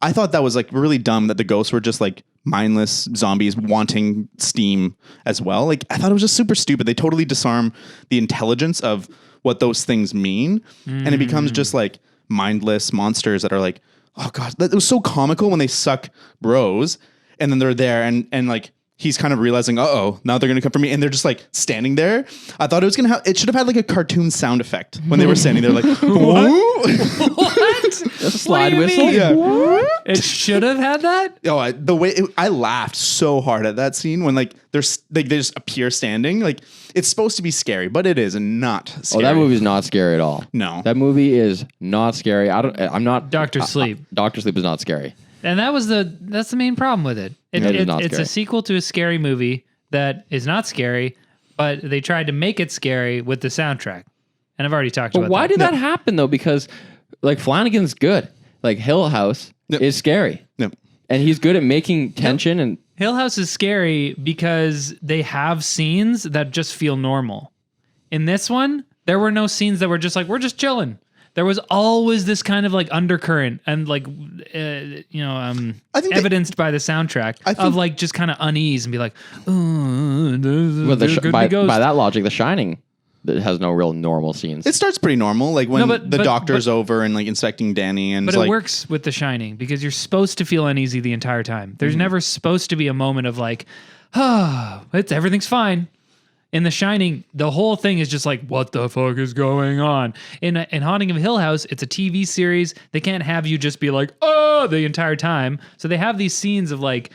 I thought that was like really dumb that the ghosts were just like mindless zombies wanting steam as well. Like I thought it was just super stupid. They totally disarm the intelligence of what those things mean, and it becomes just like mindless monsters that are like, oh god, it was so comical when they suck Rose, and then they're there and like. He's kind of realizing, now they're gonna come for me, and they're just like standing there. I thought it was gonna have. It should have had like a cartoon sound effect when they were standing there, like What? A slide What do you whistle? mean? yeah. It should have had that? I laughed so hard at that scene when like they just appear standing. Like it's supposed to be scary, but it is not Oh, scary. that movie's not scary at all. No. That movie is not scary. I'm not. Dr. Sleep. Dr. Sleep is not scary. And that's the main problem with it. It is not It's scary. a sequel to a scary movie that is not scary, but they tried to make it scary with the soundtrack. And I've already talked But about why that. did that happen though? Because like Flanagan's good. Like Hill House Yep. is scary, No. and he's good at making tension. And Hill House is scary because they have scenes that just feel normal. In this one, there were no scenes that were just like, we're just chilling. there was always this kind of like undercurrent and like, I think evidenced by the soundtrack of like just kind of unease and be like, Well, by that logic, The Shining that has no real normal scenes. It starts pretty normal, like when but doctor's over and like inspecting Danny, and but it's it like, works with The Shining because you're supposed to feel uneasy the entire time. There's never supposed to be a moment of like, everything's fine. In The Shining, the whole thing is just like, what the fuck is going on? In Haunting of Hill House, it's a TV series. They can't have you just be like, oh, the entire time. So they have these scenes of like,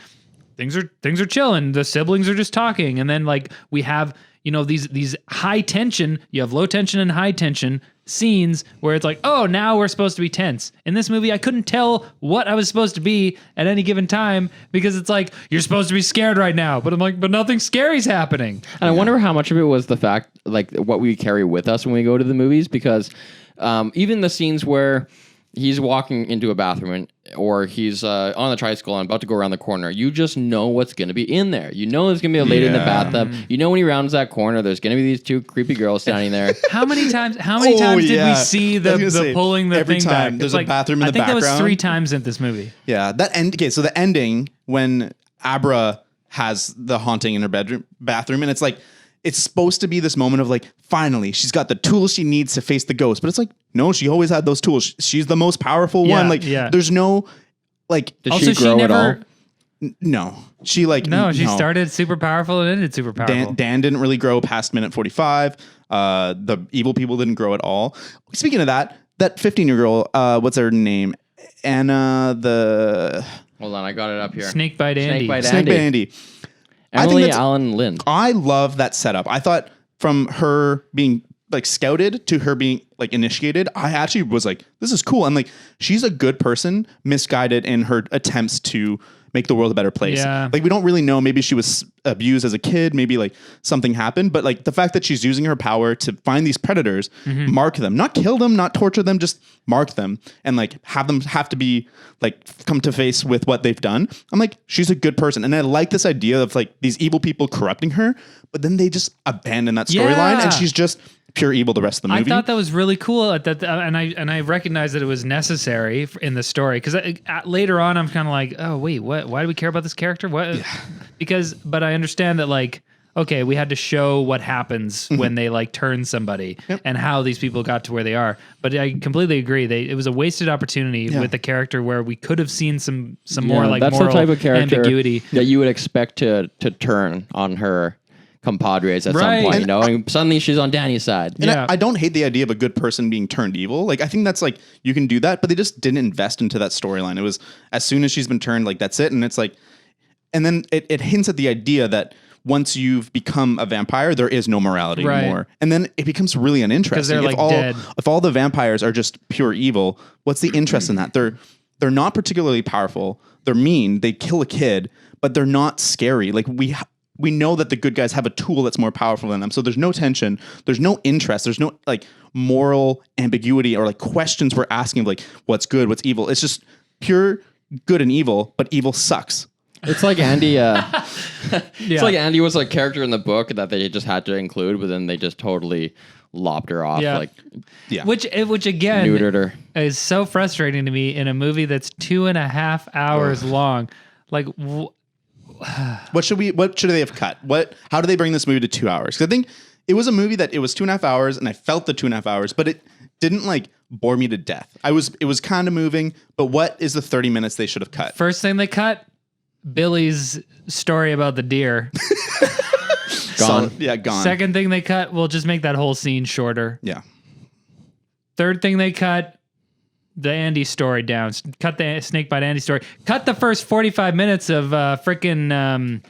things are chilling. The siblings are just talking, and then like we have these high tension. You have low tension and high tension scenes where it's like, oh, now we're supposed to be tense. In this movie, I couldn't tell what I was supposed to be at any given time because it's like, you're supposed to be scared right now. But I'm like, but nothing scary's happening. And I wonder how much of it was the fact, like, what we carry with us when we go to the movies, because even the scenes where he's walking into a bathroom or he's on the tricycle and about to go around the corner, you just know what's going to be in there. You know there's going to be a lady in the bathtub. You know when he rounds that corner, there's going to be these two creepy girls standing there. How many times did we see the pulling the every thing time back? there's It's a bathroom in the I think that was background. 3 times in this movie. yeah, so the ending when Abra has the haunting in her bathroom, and it's like, it's supposed to be this moment of like, finally, she's got the tools she needs to face the ghost. But it's like, no, she always had those tools. She's the most powerful one. Like, there's no, like, Did Also, she grow at all? no. She like, No, she started super powerful and ended super powerful. Dan didn't really grow past minute 45. The evil people didn't grow at all. Speaking of that 15-year girl, what's her name? Anna Hold on, I got it up here. Snakebite Andy. Snake Bite Andy. Emily Allen Lind. I love that setup. I thought from her being like scouted to her being like initiated, I actually was like, this is cool. And like, she's a good person, misguided in her attempts to make the world a better place. Yeah. Like, we don't really know. Maybe she was abused as a kid. Maybe like something happened. But like the fact that she's using her power to find these predators, mark them, not kill them, not torture them, just mark them and like have them have to be like come to face with what they've done. I'm like, she's a good person. And I like this idea of like these evil people corrupting her, but then they just abandon that storyline Yeah. and she's just pure evil the rest of the movie. I thought that was really cool at that, and I recognized that it was necessary in the story because later on I'm kind of like, oh wait, what? Why do we care about this character? What? Yeah. But I understand that like, okay, we had to show what happens when they like turn somebody and how these people got to where they are. But I completely agree. It was a wasted opportunity with the character where we could have seen some more like that's moral the type of character ambiguity that you would expect to turn on her compadres at Right. some point, And you know, and suddenly she's on Danny's side. And Yeah. I don't hate the idea of a good person being turned evil. Like, I think that's like, you can do that, but they just didn't invest into that storyline. It was as soon as she's been turned, like, that's it. And it's like, and then it hints at the idea that once you've become a vampire, there is no morality Right. anymore. And then it becomes really uninteresting. they're, like, dead. If all the vampires are just pure evil, what's the interest in that? They're not particularly powerful. They're mean. They kill a kid, but they're not scary. Like, we know that the good guys have a tool that's more powerful than them. So there's no tension. There's no interest. There's no like moral ambiguity or like questions we're asking of like, what's good, what's evil. It's just pure good and evil, but evil sucks. It's like Andy. It's like Andy was a character in the book that they just had to include, but then they just totally lopped her off. Yeah. Like, Yeah. Which again neutered her. is so frustrating to me in a movie that's 2.5 hours long. Like, What should they have cut? How do they bring this movie to 2 hours? Because I think it was a movie that it was 2.5 hours and I felt the 2.5 hours, but it didn't like bore me to death. It was kind of moving, but what is the 30 minutes they should have cut? first thing they cut, Billy's story about the deer. Gone. Gone. Second thing they cut, we'll just make that whole scene shorter. Yeah. Third thing they cut, the Andy story down. Cut the Snakebite Andy story. Cut the first 45 minutes of frickin'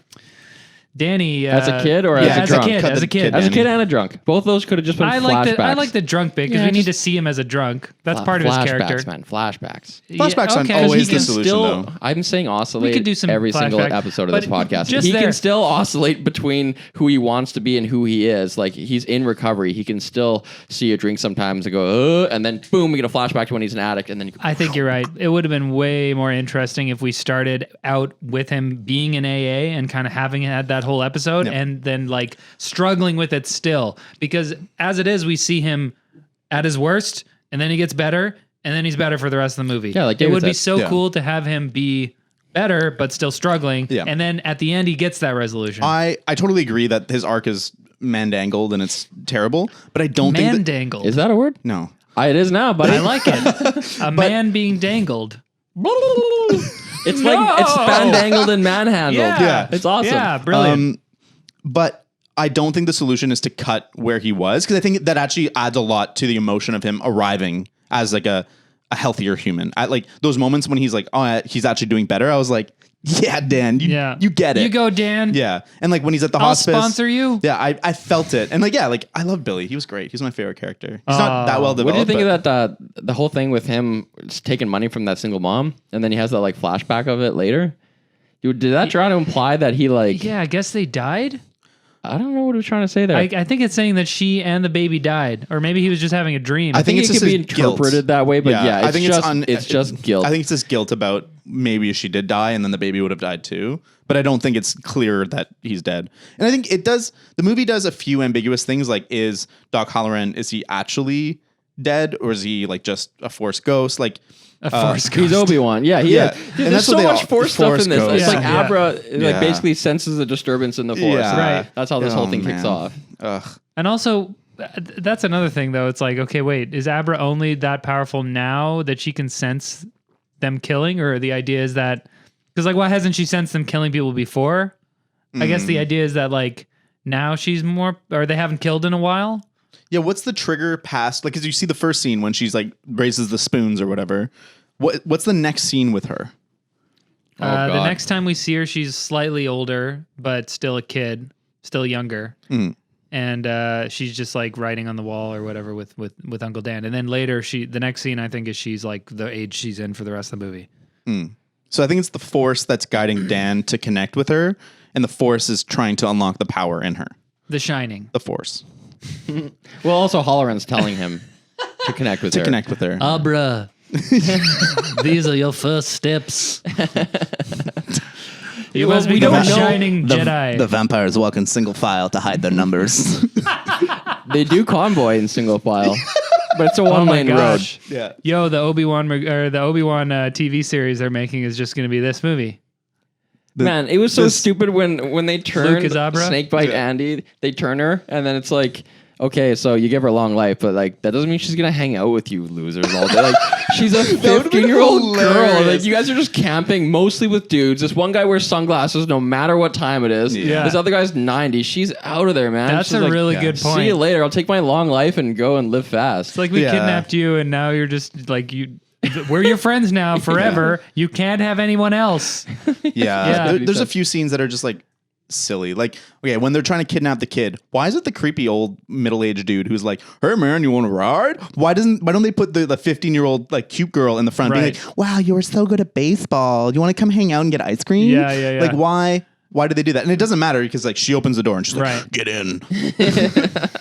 Danny As a kid or yeah, as a drunk? As a kid. As a kid and a drunk. Both of those could have just been flashbacks. I like the drunk bit because Yeah, we need to just- see him as a drunk. That's part of his character. Flashbacks, man. Flashbacks. Flashbacks aren't okay. always He the can solution, still, though. I'm saying oscillate We could do some every single flashback, episode of this but podcast. just He there. can still oscillate between who he wants to be and who he is. Like, he's in recovery. He can still see a drink sometimes and go, and then boom, we get a flashback to when he's an addict. And then I think you're right. It would have been way more interesting if we started out with him being in AA and kind of having had that whole episode and then like struggling with it still. Because as it is, we see him at his worst and then he gets better, and then he's better for the rest of the movie. Yeah, like it David would be said. so Yeah. cool to have him be better but still struggling. Yeah. And then at the end he gets that resolution. I totally agree that his arc is mandangled and it's terrible, but I don't think that, dangled. Is that a word? no. It is now, but I like it. A man being dangled. It's like it's fandangled and manhandled. Yeah. It's awesome. Yeah, brilliant. But I don't think the solution is to cut where he was, because I think that actually adds a lot to the emotion of him arriving as like a healthier human. At like those moments when he's like, oh, he's actually doing better. I was like, yeah, Dan, you get it. You go, Dan. Yeah. And like when he's at the I'll hospice. sponsor you. Yeah, I felt it. And like, yeah, like I love Billy. He was great. He's my favorite character. He's not that well developed. What do you think but of that? The whole thing with him taking money from that single mom, and then he has that like flashback of it later. Dude, did that try to imply that he like? Yeah, I guess they died. I don't know what he was trying to say there. I think it's saying that she and the baby died, or maybe he was just having a dream. I think it it's could be just his guilt. interpreted that way, but yeah, I think it's just guilt. I think it's this guilt about maybe she did die and then the baby would have died too. But I don't think it's clear that he's dead. And I think it does. The movie does a few ambiguous things, like is Doc Halloran, is he actually dead, or is he like just a Force ghost? Like a Force He's ghost. Obi-Wan. Yeah, Yeah. Dude, And there's that's so what they much all- Force stuff Force in this. ghosts. It's like Yeah. Abra, Yeah. like basically senses a disturbance in the Force. Yeah. Right. That's how this whole Oh, thing kicks man. off. Ugh. And also, that's another thing, though. It's like, okay, wait, is Abra only that powerful now that she can sense them killing? Or the idea is that, because like, why hasn't she sensed them killing people before? I guess the idea is that like now she's more, or they haven't killed in a while. Yeah, what's the trigger past? Like, because you see the first scene when she's like raises the spoons or whatever. What's the next scene with her? Oh, The God. next time we see her, she's slightly older, but still a kid, still younger. And she's just like writing on the wall or whatever with Uncle Dan. And then later, the next scene I think is she's like the age she's in for the rest of the movie. So I think it's the Force that's guiding Dan to connect with her, and the Force is trying to unlock the power in her. The Shining. The Force Well, also Halloran's telling him to connect with her. connect with her. Abra, these are your first steps. You must we become don't a know shining Jedi. vampires walk in single file to hide their numbers. They do convoy in single file, but it's a Oh my one-lane road. gosh. Yeah. Yo, the Obi-Wan TV series they're making is just going to be this movie. Man, it was so this- stupid when they turned is Abra? Snakebite Andy. They turn her, and then it's like, okay, so you give her a long life, but like that doesn't mean she's gonna hang out with you losers all day. Like she's a would've been 15-year-old girl. hilarious. Like you guys are just camping mostly with dudes. This one guy wears sunglasses no matter what time it is. Yeah. This other guy's 90. She's out of there, man. That's She's a like, really good See point. you later. I'll take my long life and go and live fast. It's like we Yeah. kidnapped you, and now you're just like we're your friends now forever. You can't have anyone else. Yeah. Yeah. There's a few scenes that are just like silly. Like, okay, when they're trying to kidnap the kid, why is it the creepy old middle-aged dude who's like, hey man, you want to ride? Why don't they put the 15-year-old like cute girl in the front being Right. like, wow, you were so good at baseball. You want to come hang out and get ice cream? Yeah. Like why do they do that? And it doesn't matter because like she opens the door and she's Right. like, get in.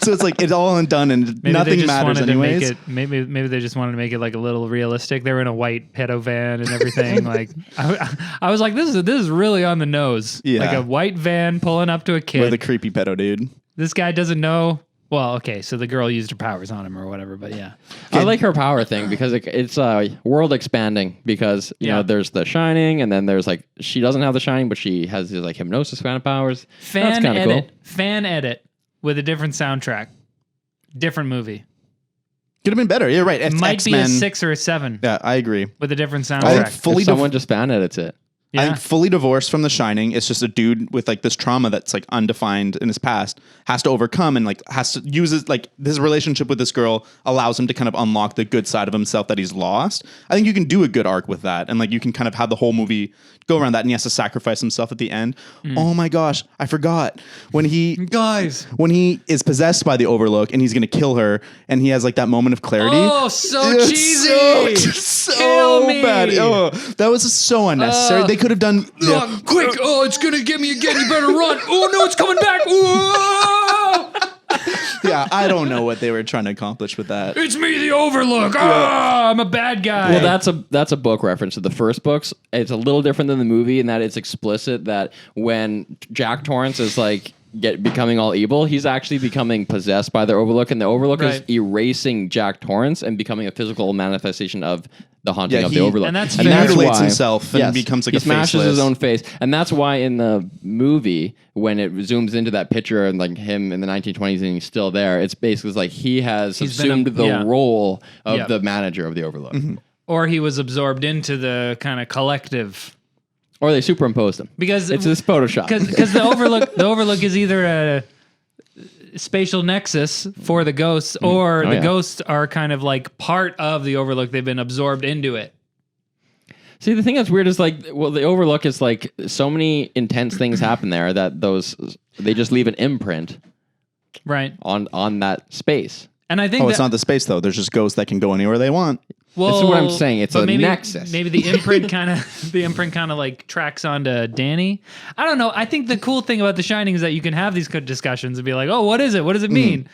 So it's like it's all done and Maybe they nothing just matters wanted anyways. to make it. Maybe they just wanted to make it like a little realistic. They were in a white pedo van and everything. Like I was like, this is really on the nose. Yeah. Like a white van pulling up to a kid. With a creepy pedo dude. This guy doesn't know. Well, okay, so the girl used her powers on him or whatever. But yeah, I like her power thing because it's world expanding because you Yeah. know there's the Shining and then there's like she doesn't have the Shining but she has these like hypnosis kind of powers. That's fan kinda edit, cool. fan edit with a different soundtrack, different movie. Could have been better. You're right. It's Might X-Men. be a 6 or a 7 Yeah, I agree. with a different I soundtrack. think fully If someone just fan edits it. I Yeah. think fully divorced from The Shining. It's just a dude with like this trauma that's like undefined in his past, has to overcome and like has to use his like his relationship with this girl allows him to kind of unlock the good side of himself that he's lost. I think you can do a good arc with that, and like you can kind of have the whole movie go around that, and he has to sacrifice himself at the end. Oh my gosh, I forgot when he is possessed by the Overlook and he's gonna kill her, and he has like that moment of clarity. Oh, so It's cheesy! so Kill me! bad. Oh, that was so unnecessary. They could have done. Oh, quick! Oh, it's gonna get me again. You better run! Oh no, it's coming back! Whoa! Yeah, I don't know what they were trying to accomplish with that. It's me, the Overlook. Ah, I'm a bad guy. Well, that's a book reference to the first books. It's a little different than the movie in that it's explicit that when Jack Torrance is like becoming all evil. He's actually becoming possessed by the Overlook, and the Overlook is Right. erasing Jack Torrance and becoming a physical manifestation of the haunting Yeah, of he- the Overlook. and that's He fair. mutilates himself and becomes like he a smashes faceless. his own face, and that's why in the movie when it zooms into that picture and like him in the 1920s and he's still there, it's basically like he has He's been assumed the yeah. role of Yep. the manager of the Overlook, Or he was absorbed into the kind of collective. or they superimposed him Because it's this Photoshop. Because the Overlook is either a spatial nexus for the ghosts, or the yeah. ghosts are kind of like part of the Overlook. They've been absorbed into it. See, the thing that's weird is like, well, the Overlook is like so many intense things happen there that they just leave an imprint Right. on that space. And I think Oh, it's not the space though. There's just ghosts that can go anywhere they want. well, This is what I'm saying. It's but a maybe, nexus. Maybe the imprint kind of like tracks onto Danny. I don't know. I think the cool thing about The Shining is that you can have these good discussions and be like, oh, what is it? What does it mean?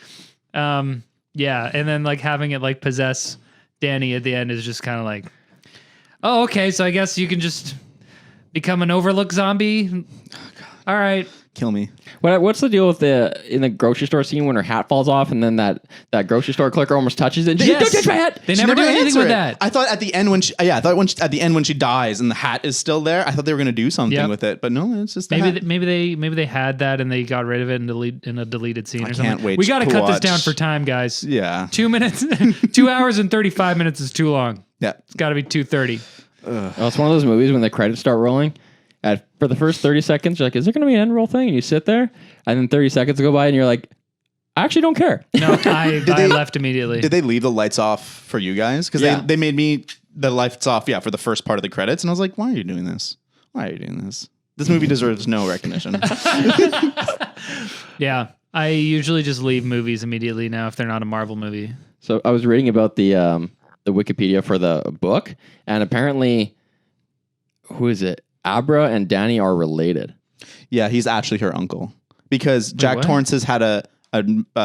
Yeah. And then like having it like possess Danny at the end is just kind of like, oh, okay. So I guess you can just become an Overlook zombie. All right. Kill me. What's the deal with in the grocery store scene when her hat falls off and then that grocery store clerk almost touches it? Yes. Don't touch my hat. They She never do anything answer with it. that. I thought at the end when she dies and the hat is still there, I thought they were gonna do something Yep. with it, but no, it's just the Maybe hat. maybe they had that and they got rid of it in a deleted scene or something. can't wait We got to to cut this watch. down for time, guys. Yeah. 2 minutes, 2 hours and 35 minutes is too long. Yeah. It's got to be 2:30. Oh, it's one of those movies when the credits start rolling. For the first 30 seconds, you're like, is there going to be an end roll thing? And you sit there, and then 30 seconds go by, and you're like, I actually don't care. No, I they- left immediately. Did they leave the lights off for you guys? Because Yeah. they made me the lights off, for the first part of the credits, and I was like, why are you doing this? Why are you doing this? This movie deserves no recognition. Yeah, I usually just leave movies immediately now if they're not a Marvel movie. So I was reading about the Wikipedia for the book, and apparently, who is it? Abra and Danny are related. Yeah, he's actually her uncle because Jack what? Torrance has had a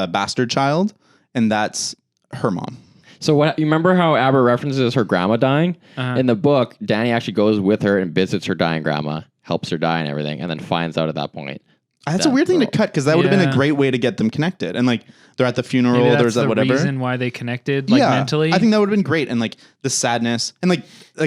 bastard child, and that's her mom. So what you remember how Abra references her grandma dying? Uh-huh. In the book, Danny actually goes with her and visits her dying grandma, helps her die and everything, and then finds out at that point. That's a weird thing to cut because that would have been Yeah. a great way to get them connected. And like they're at the funeral, Maybe that's there's that the whatever. reason why they connected, like mentally. I think that would have been great. And like the sadness and like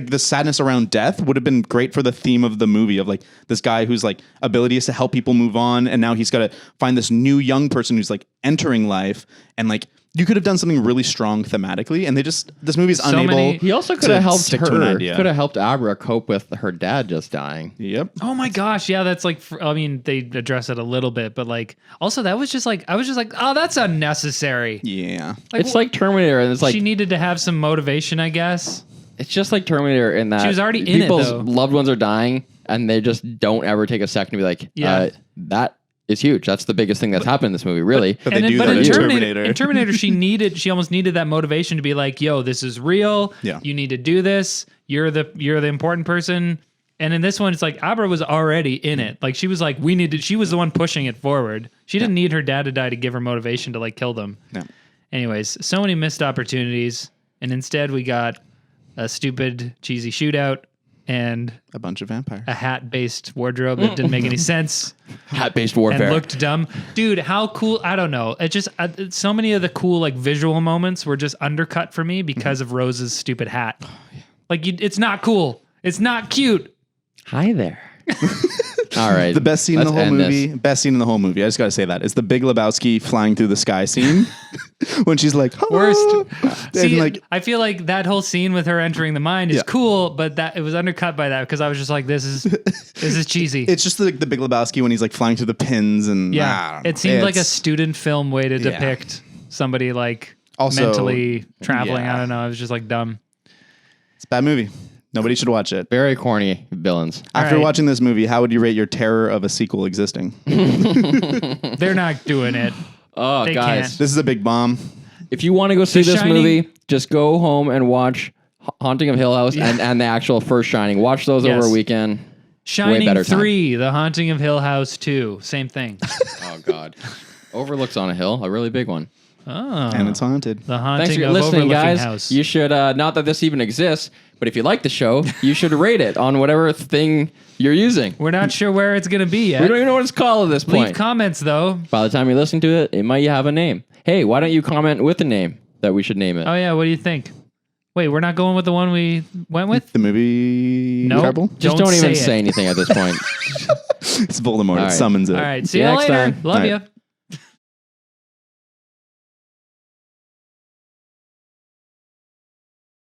the sadness around death would have been great for the theme of the movie of like this guy whose like ability is to help people move on. And now he's got to find this new young person who's like entering life. And like you could have done something really strong thematically. And this movie's So unable. many- He also could to have helped stick to an her. idea. Could have helped Abra cope with her dad just dying. Yep. Oh my gosh, yeah, that's like. I mean, they address it a little bit, but like, also that was just like, I was just like, oh, that's unnecessary. Yeah. It's like Terminator, and it's like she needed to have some motivation, I guess. it's just like Terminator in that She was already in it, people's though. loved ones are dying, and they just don't ever take a second to be like, Yeah. that is huge. That's the biggest thing that's happened in this movie, really. But And they then, do but that in in Terminator, Terminator. she almost needed that motivation to be like, yo, this is real. Yeah. You need to do this. You're the important person. And in this one, it's like Abra was already in it. Like she was like, she was the one pushing it forward. She didn't need her dad to die to give her motivation to like kill them. No. Anyways, so many missed opportunities. And instead we got a stupid, cheesy shootout and A bunch of vampires. a hat-based wardrobe that didn't make any sense Hat-based warfare. and looked dumb. Dude, how cool. I don't know. It just, so many of the cool like visual moments were just undercut for me because of Rose's stupid hat. Like, it's not cool. It's not cute. Hi there. All right. The best scene in the let's whole end movie. this. Best scene in the whole movie. I just gotta say that is the Big Lebowski flying through the sky scene when she's like Worst. and See, like I feel like that whole scene with her entering the mine is Yeah. cool, but that it was undercut by that because I was just like, this is cheesy. it's just the Big Lebowski when he's like flying through the pins and I Yeah, don't know. it seemed like a It's- student film way to Yeah. depict somebody like Also, mentally traveling. yeah. I don't know. It was just like dumb. It's a bad movie. Nobody should watch it. Very corny villains. After right. watching this movie, how would you rate your terror of a sequel existing? They're not doing it. Oh, They guys. can't. This is a big bomb. If you want to go see The this Shining- movie, just go home and watch Haunting of Hill House and the actual first Shining. Watch those Yes. over a weekend. Shining better time. 3, The Haunting of Hill House 2, same thing. Oh, God. Overlooks on a hill, a really big one. Oh. And it's haunted. The haunting Thanks for of listening, Overlooking guys. House. You should, not that this even exists, but if you like the show, you should rate it on whatever thing you're using. We're not sure where it's going to be yet. We don't even know what it's called at this Leave point. comments, though. By the time you listen to it, it might have a name. Hey, why don't you comment with a name that we should name it? Oh, yeah. What do you think? Wait, we're not going with the one we went with? The movie Nope. Incredible? Just don't don't even say it. say anything at this point. It's Voldemort. All it right. summons it. All right. See See you you next later. time. Love All you. right.